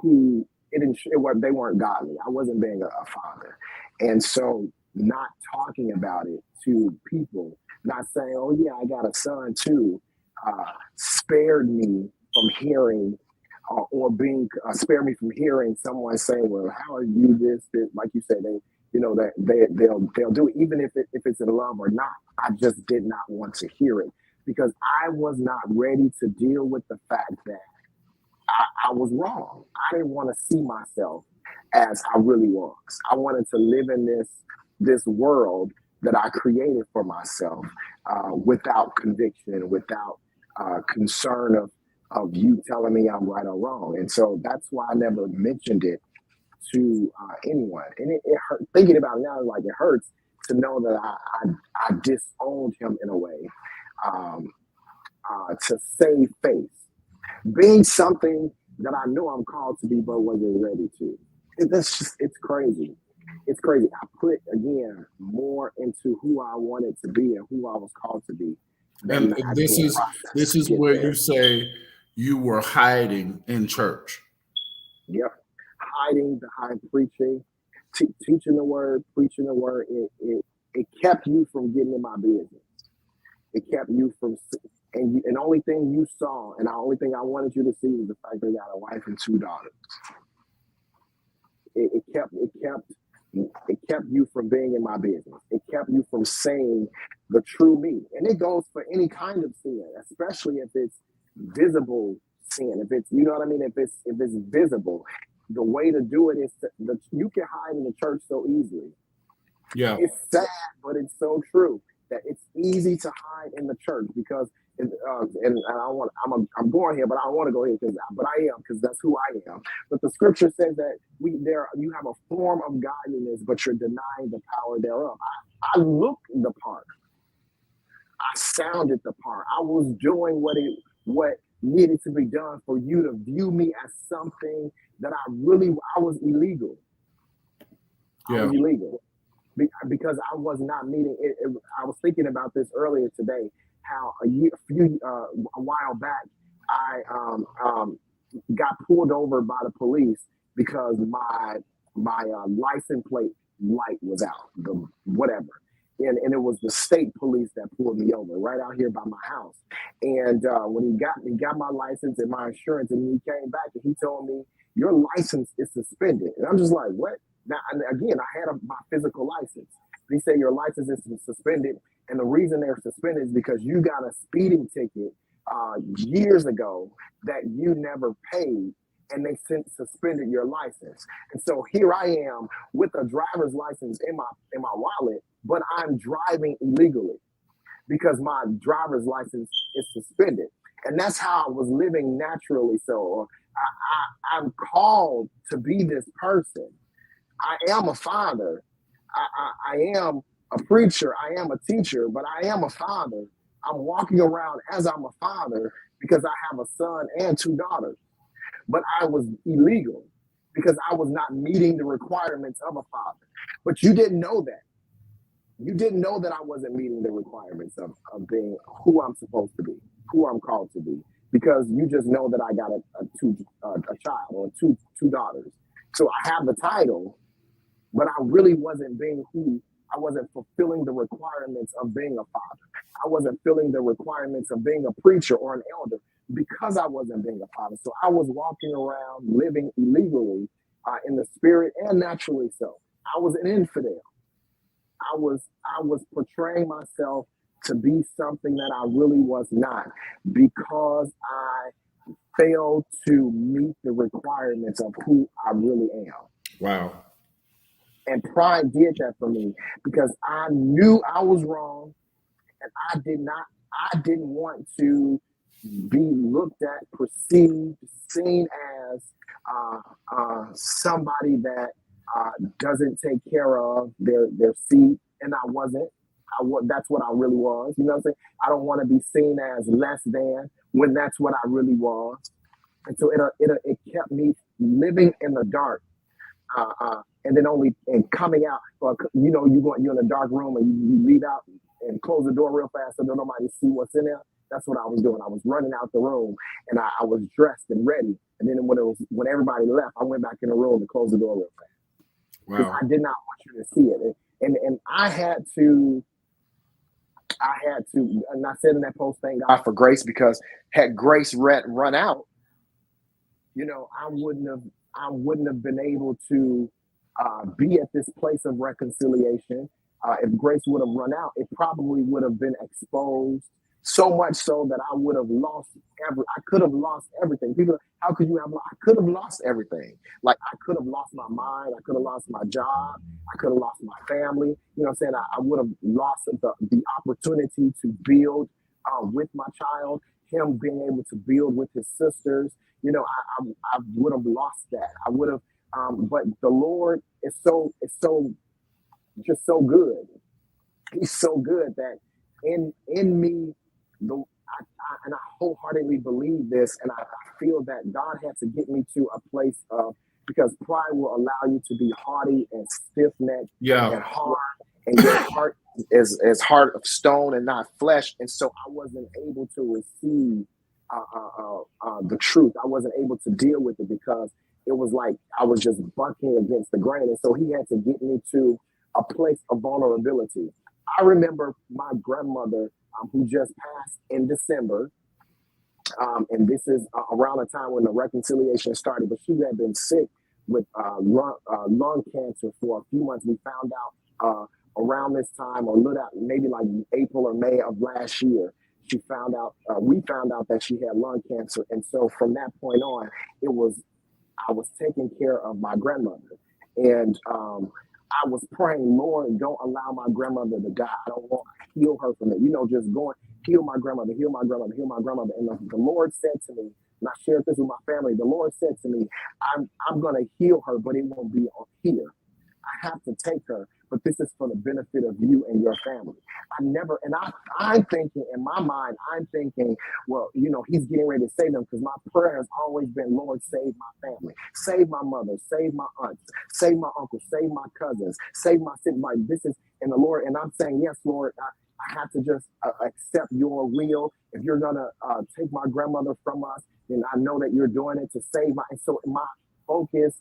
who it didn't. They weren't godly. I wasn't being a father, and so not talking about it to people, not saying, "Oh yeah, I got a son too," spared me from hearing. Or being spared me from hearing someone say, "Well, how are you this?" Like you said, that they'll do it, even if it's in love or not. I just did not want to hear it, because I was not ready to deal with the fact that I was wrong. I didn't want to see myself as I really was. I wanted to live in this world that I created for myself, without conviction, without concern of you telling me I'm right or wrong. And so that's why I never mentioned it to anyone. And it hurt, thinking about it now, like, it hurts to know that I disowned him in a way, um, to save face, being something that I know I'm called to be, but wasn't ready to. It's crazy. It's crazy. I put, again, more into who I wanted to be and who I was called to be than And the actual process this to is get where you there. say you were hiding in church. Yep. Hiding behind preaching, teaching the word, preaching the word. It kept you from getting in my business. It kept you from, and the only thing you saw, and the only thing I wanted you to see, was the fact that you got a wife and two daughters. It kept you from being in my business. It kept you from saying the true me. And it goes for any kind of sin, especially if it's visible sin. If it's, you know what I mean? If it's visible, the way to do it is you can hide in the church so easily. Yeah. It's sad, but it's so true that it's easy to hide in the church, because, and I'm going here, but I don't want to go here, but I am, because that's who I am. But the scripture says that you have a form of godliness, but you're denying the power thereof. I looked the part. I sounded the part. I was doing what needed to be done for you to view me as something that I was illegal. I Yeah. was illegal. because I was not meeting it. I was thinking about this earlier today. How a while back, I got pulled over by the police because my license plate light was out, the whatever. And it was the state police that pulled me over right out here by my house. And when he got my license and my insurance, and he came back and he told me your license is suspended. And I'm just like, what? Now, and again, I had my physical license. He said your license is suspended, and the reason they're suspended is because you got a speeding ticket years ago that you never paid, and they suspended your license. And so here I am with a driver's license in my wallet, but I'm driving illegally because my driver's license is suspended. And that's how I was living naturally. So I'm called to be this person. I am a father. I am a preacher. I am a teacher, but I am a father. I'm walking around as I'm a father because I have a son and 2 daughters. But I was illegal because I was not meeting the requirements of a father. But you didn't know that. You didn't know that I wasn't meeting the requirements of being who I'm supposed to be, who I'm called to be, because you just know that I got a child or two daughters. So I have the title, but I really wasn't being who. I wasn't fulfilling the requirements of being a father. I wasn't filling the requirements of being a preacher or an elder because I wasn't being a father. So I was walking around living illegally in the spirit and naturally so. I was an infidel. I was portraying myself to be something that I really was not because I failed to meet the requirements of who I really am. Wow. And pride did that for me because I knew I was wrong, and I didn't want to be looked at, perceived, seen as somebody that doesn't take care of their seed, and I wasn't. That's what I really was. You know what I'm saying? I don't want to be seen as less than when that's what I really was. And so it kept me living in the dark. And then and coming out, you're in a dark room and you leave out and close the door real fast so that nobody see what's in there. That's what I was doing. I was running out the room and I was dressed and ready. And then when everybody left, I went back in the room to close the door real fast. Because I did not want you to see it. And I had to, and I said in that post, thank God for grace, because had grace run out, I wouldn't have been able to be at this place of reconciliation. If grace would have run out, it probably would have been exposed so much so that I would have lost I could have lost everything. People, how could you have? I could have lost everything. Like I could have lost my mind. I could have lost my job. I could have lost my family. You know what I'm saying? I would have lost the opportunity to build with my child. Him being able to build with his sisters. I would have lost that. I would have. But the Lord is just so good. He's so good that in me, and I wholeheartedly believe this, and I feel that God had to get me to a place of, because pride will allow you to be haughty and stiff-necked and hard, and your heart is heart of stone and not flesh. And so I wasn't able to receive the truth. I wasn't able to deal with it because it was like I was just bucking against the grain. And so he had to get me to a place of vulnerability. I remember my grandmother, who just passed in December, and this is around the time when the reconciliation started, but she had been sick with lung cancer for a few months. We found out around this time, or maybe like April or May of last year, we found out that she had lung cancer. And so from that point on, I was taking care of my grandmother. And I was praying, Lord, don't allow my grandmother to die. I don't want to heal her from it. Just going, heal my grandmother, heal my grandmother, heal my grandmother. And the Lord said to me, and I shared this with my family, the Lord said to me, I'm going to heal her, but it won't be on here. I have to take her, but this is for the benefit of you and your family. I'm thinking in my mind, I'm thinking, well, he's getting ready to save them, because my prayer has always been, Lord, save my family, save my mother, save my aunts, save my uncle, save my cousins, save my sister. Like, this is in the Lord. And I'm saying, yes, Lord, I have to just accept your will. If you're going to take my grandmother from us, then I know that you're doing it to save my. And so my focus,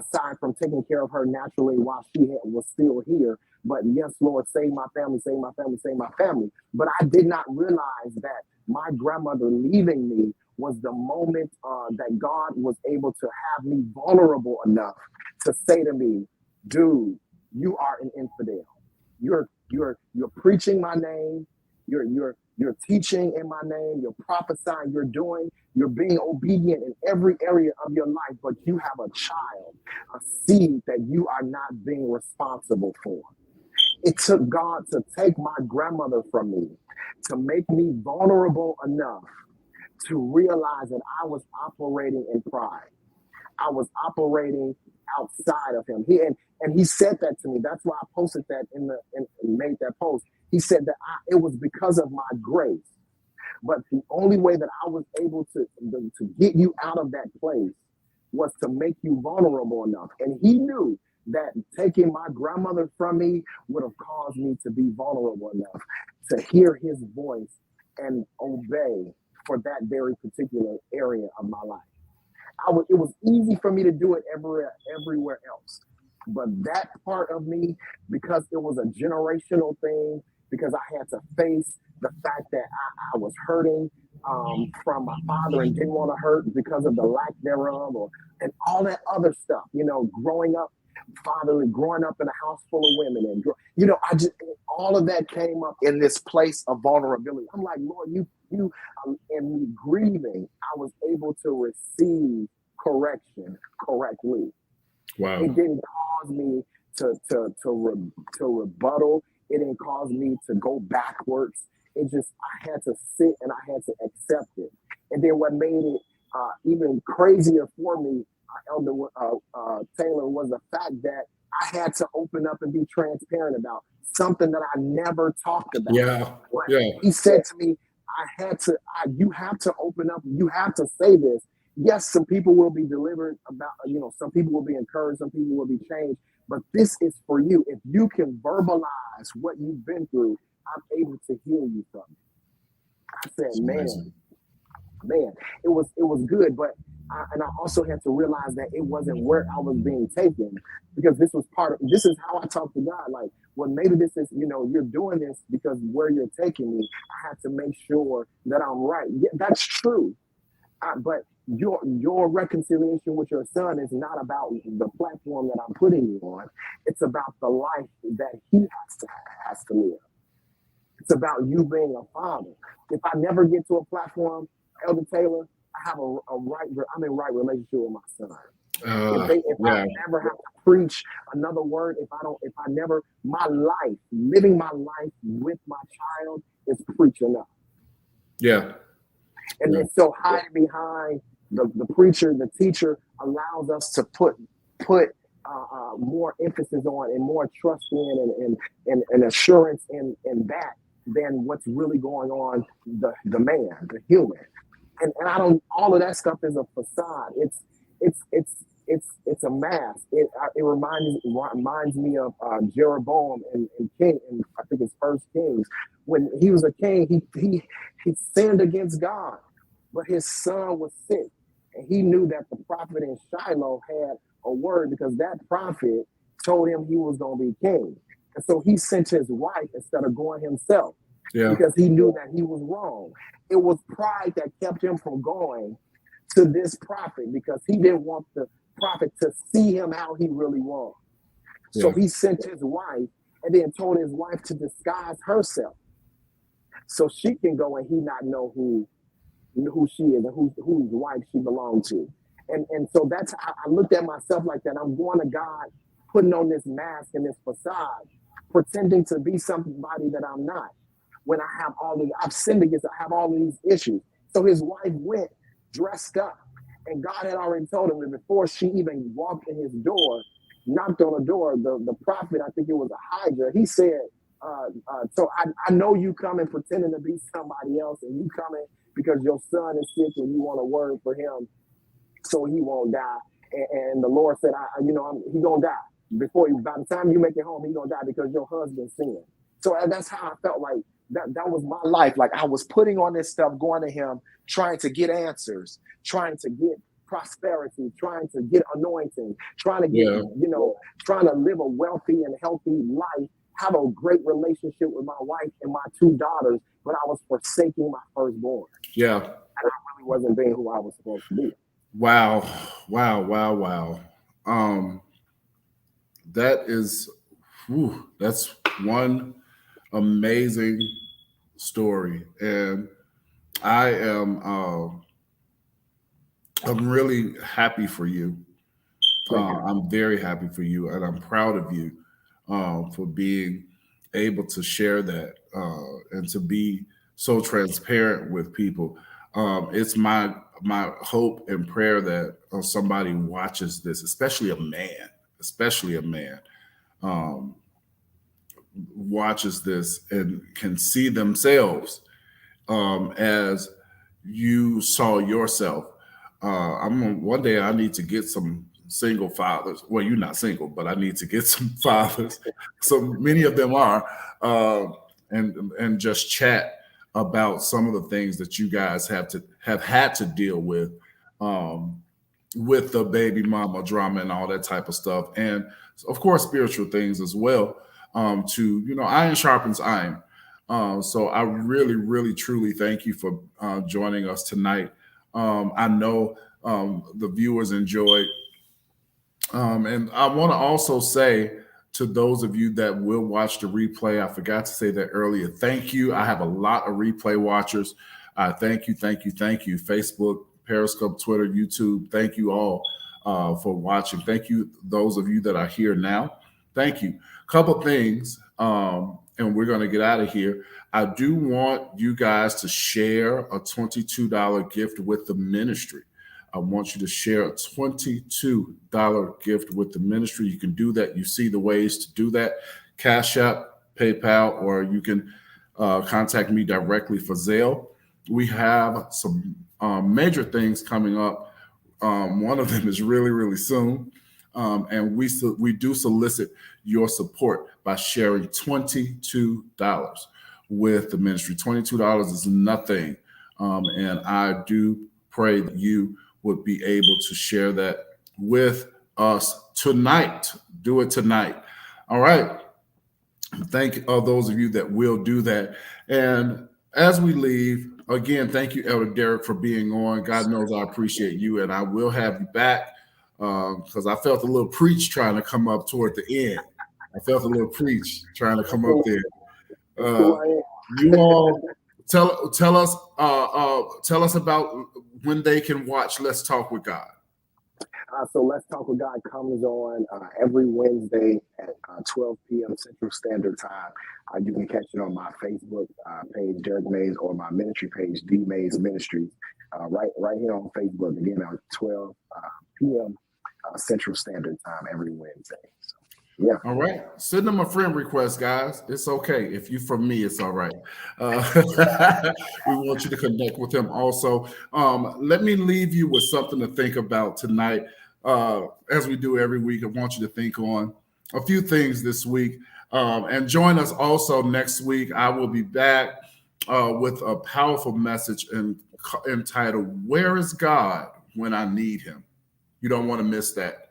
aside from taking care of her naturally while she was still here, but yes, Lord, save my family, save my family, save my family. But I did not realize that my grandmother leaving me was the moment that God was able to have me vulnerable enough to say to me, dude, you are an infidel. You're preaching my name. You're teaching in my name. You're prophesying. You're being obedient in every area of your life. But you have a child, a seed that you are not being responsible for. It took God to take my grandmother from me, to make me vulnerable enough to realize that I was operating in pride. I was operating outside of him. He said that to me. That's why I posted that and made that post. He said that it was because of my grace. But the only way that I was able to get you out of that place was to make you vulnerable enough. And he knew that taking my grandmother from me would have caused me to be vulnerable enough to hear his voice and obey for that very particular area of my life. It was easy for me to do it everywhere else. But that part of me, because it was a generational thing, because I had to face the fact that I was hurting from my father and didn't want to hurt because of the lack thereof, and all that other stuff, growing up in a house full of women, and all of that came up in this place of vulnerability. I'm like, Lord, you and me grieving, I was able to receive correction correctly. Wow. It didn't cause me to rebuttal. It didn't cause me to go backwards. It just, I had to sit and I had to accept it. And then what made it even crazier for me, Elder Taylor, was the fact that I had to open up and be transparent about something that I never talked about. Yeah. He said to me, you have to open up. You have to say this. Yes, some people will be delivered about, some people will be encouraged. Some people will be changed. But this is for you. If you can verbalize what you've been through, I'm able to heal you from it. I said, man, it was good. But I also had to realize that it wasn't where I was being taken, because this is how I talk to God. Like, well, maybe this is, you're doing this because where you're taking me, I have to make sure that I'm right. Yeah, that's true. But your reconciliation with your son is not about the platform that I'm putting you on. It's about the life that he has to live. It's about you being a father. If I never get to a platform, Elder Taylor, I'm in right relationship with my son. I never have to preach another word, living my life with my child is preaching up. Yeah. And then so hiding behind the preacher, the teacher allows us to put more emphasis on and more trust in and assurance in that than what's really going on, the man, the human. And all of that stuff is a facade. It's a mask. It reminds me of Jeroboam and King, and I think it's First Kings. When he was a king, he sinned against God, but his son was sick, and he knew that the prophet in Shiloh had a word, because that prophet told him he was going to be king, and so he sent his wife instead of going himself, because he knew that he was wrong. It was pride that kept him from going to this prophet, because he didn't want the prophet to see him how he really was. So he sent his wife, and then told his wife to disguise herself so she can go and he not know who she is and whose wife she belonged to. And so that's how I looked at myself like that. I'm going to God, putting on this mask and this facade, pretending to be somebody that I'm not, when I've sinned against, I have all of these issues. So his wife went dressed up, and God had already told him that before she even walked in his door, knocked on the door. The prophet, I think it was Ahijah, he said, so I know you coming pretending to be somebody else, and you coming because your son is sick and you want a word for him so he won't die. And the Lord said, he gonna die by the time you make it home, he gonna die because your husband sinned. So that's how I felt like that was my life. Like I was putting on this stuff, going to him, trying to get answers, trying to get prosperity, trying to get anointing, trying to get, trying to live a wealthy and healthy life, have a great relationship with my wife and my two daughters, but I was forsaking my firstborn. Yeah. And I really wasn't being who I was supposed to be. Wow. That's one amazing story. And I'm really happy for you. I'm very happy for you, and I'm proud of you for being able to share that and to be so transparent with people. It's my hope and prayer that somebody watches this, especially a man, um, watches this and can see themselves as you saw yourself. One day I need to get some single fathers. Well, you're not single, but I need to get some fathers. So many of them are, and just chat about some of the things that you guys have had to deal with the baby mama drama and all that type of stuff, and of course spiritual things as well. Iron sharpens iron. So I really, really, truly thank you for joining us tonight. I know the viewers enjoyed. And I want to also say to those of you that will watch the replay, I forgot to say that earlier. Thank you. I have a lot of replay watchers. Thank you. Facebook, Periscope, Twitter, YouTube. Thank you all for watching. Thank you, those of you that are here now. Thank you. Couple things, and we're going to get out of here. I do want you guys to share a $22 gift with the ministry. I want you to share a $22 gift with the ministry. You can do that. You see the ways to do that. Cash App, PayPal, or you can contact me directly for Zelle. We have some major things coming up. One of them is really, really soon. And we do solicit your support by sharing $22 with the ministry. $22 is nothing. And I do pray that you would be able to share that with us tonight. Do it tonight. All right. Thank those of you that will do that. And as we leave, again, thank you, Elder Derrick, for being on. God knows I appreciate you, and I will have you back because I felt a little preach trying to come up toward the end. I felt a little preach trying to come up there. You all tell us about when they can watch Let's Talk with God. So Let's Talk with God comes on every Wednesday at 12 p.m. Central Standard Time. You can catch it on my Facebook page, Derrick Mays, or my ministry page, D Mays Ministries, right here on Facebook. Again, at 12 p.m. Central Standard Time every Wednesday. So, yeah. All right. Send them a friend request, guys. It's okay. If you from me, it's all right. We want you to connect with him also. Let me leave you with something to think about tonight. As we do every week, I want you to think on a few things this week. And join us also next week. I will be back with a powerful message entitled, Where is God When I Need Him? You don't want to miss that.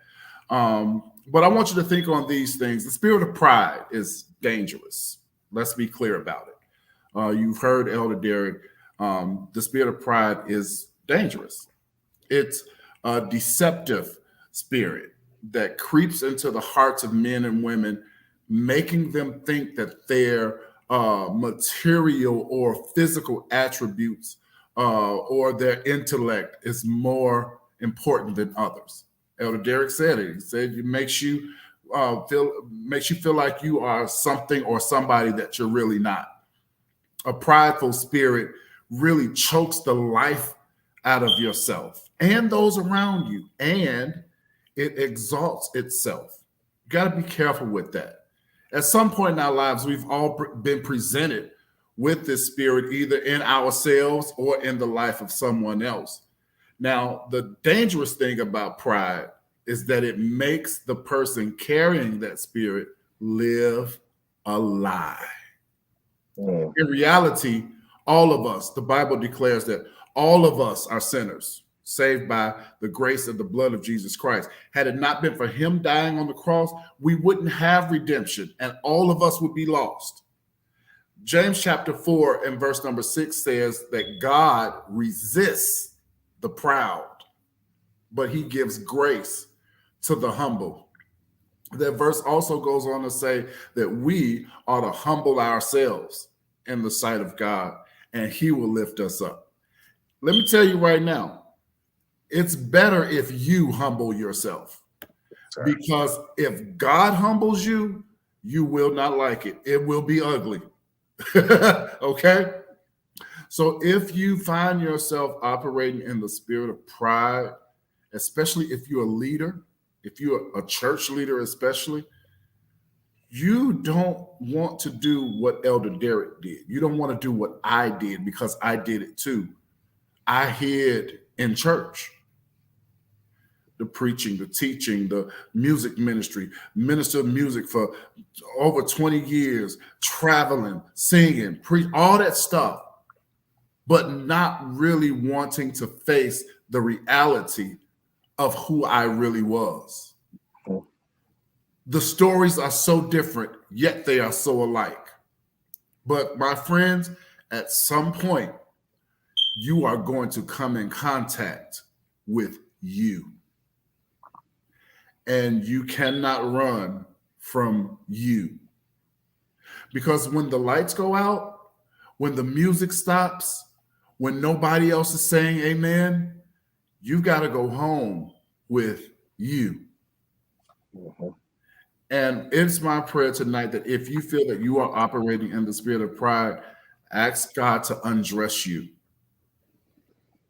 But I want you to think on these things. The spirit of pride is dangerous. Let's be clear about it. You've heard Elder Derrick. The spirit of pride is dangerous. It's a deceptive spirit that creeps into the hearts of men and women, making them think that their material or physical attributes or their intellect is more important than others. Elder Derrick said it. He said it makes you feel like you are something or somebody that you're really not. A prideful spirit really chokes the life out of yourself and those around you, and it exalts itself. You got to be careful with that. At some point in our lives, we've all been presented with this spirit, either in ourselves or in the life of someone else. Now, the dangerous thing about pride is that it makes the person carrying that spirit live a lie. Mm. In reality, all of us, the Bible declares that all of us are sinners, saved by the grace of the blood of Jesus Christ. Had it not been for him dying on the cross, we wouldn't have redemption and all of us would be lost. James chapter 4 and verse number 6 says that God resists the proud, but he gives grace to the humble. That verse also goes on to say that we ought to humble ourselves in the sight of God, and he will lift us up. Let me tell you right now, it's better if you humble yourself. Sorry. Because if God humbles you, you will not like it. It will be ugly. Okay? So if you find yourself operating in the spirit of pride, especially if you're a leader, if you're a church leader especially, you don't want to do what Elder Derrick did. You don't want to do what I did, because I did it too. I hid in church. The preaching, the teaching, the music ministry, minister of music for over 20 years, traveling, singing, all that stuff, but not really wanting to face the reality of who I really was. The stories are so different, yet they are so alike. But my friends, at some point, you are going to come in contact with you. And you cannot run from you. Because when the lights go out, when the music stops, when nobody else is saying amen, you've got to go home with you. Mm-hmm. And it's my prayer tonight that if you feel that you are operating in the spirit of pride, ask God to undress you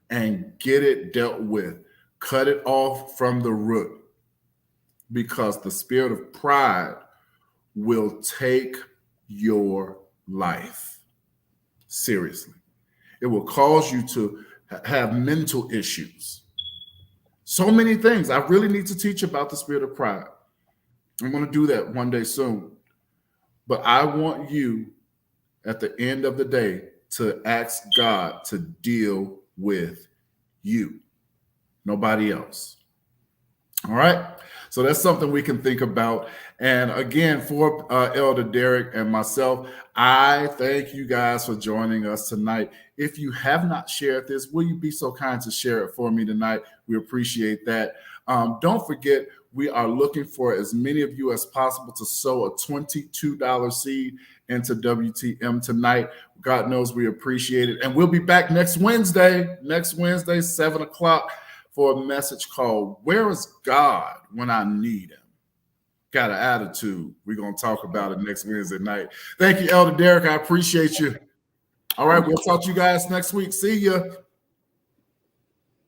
and get it dealt with. Cut it off from the root, because the spirit of pride will take your life seriously. It will cause you to have mental issues. So many things. I really need to teach about the spirit of pride. I'm going to do that one day soon. But I want you at the end of the day to ask God to deal with you, nobody else. All right. So that's something we can think about. And again, for Elder Derrick and myself, I thank you guys for joining us tonight. If you have not shared this, will you be so kind to share it for me tonight? We appreciate that. Don't forget, we are looking for as many of you as possible to sow a $22 seed into WTM tonight. God knows we appreciate it. And we'll be back next Wednesday, 7 o'clock, for a message called "Where is God When I Need Him?" Got an attitude. We're going to talk about it next Wednesday night. Thank you, Elder Derrick. I appreciate you. All right, we'll talk to you guys next week. See ya.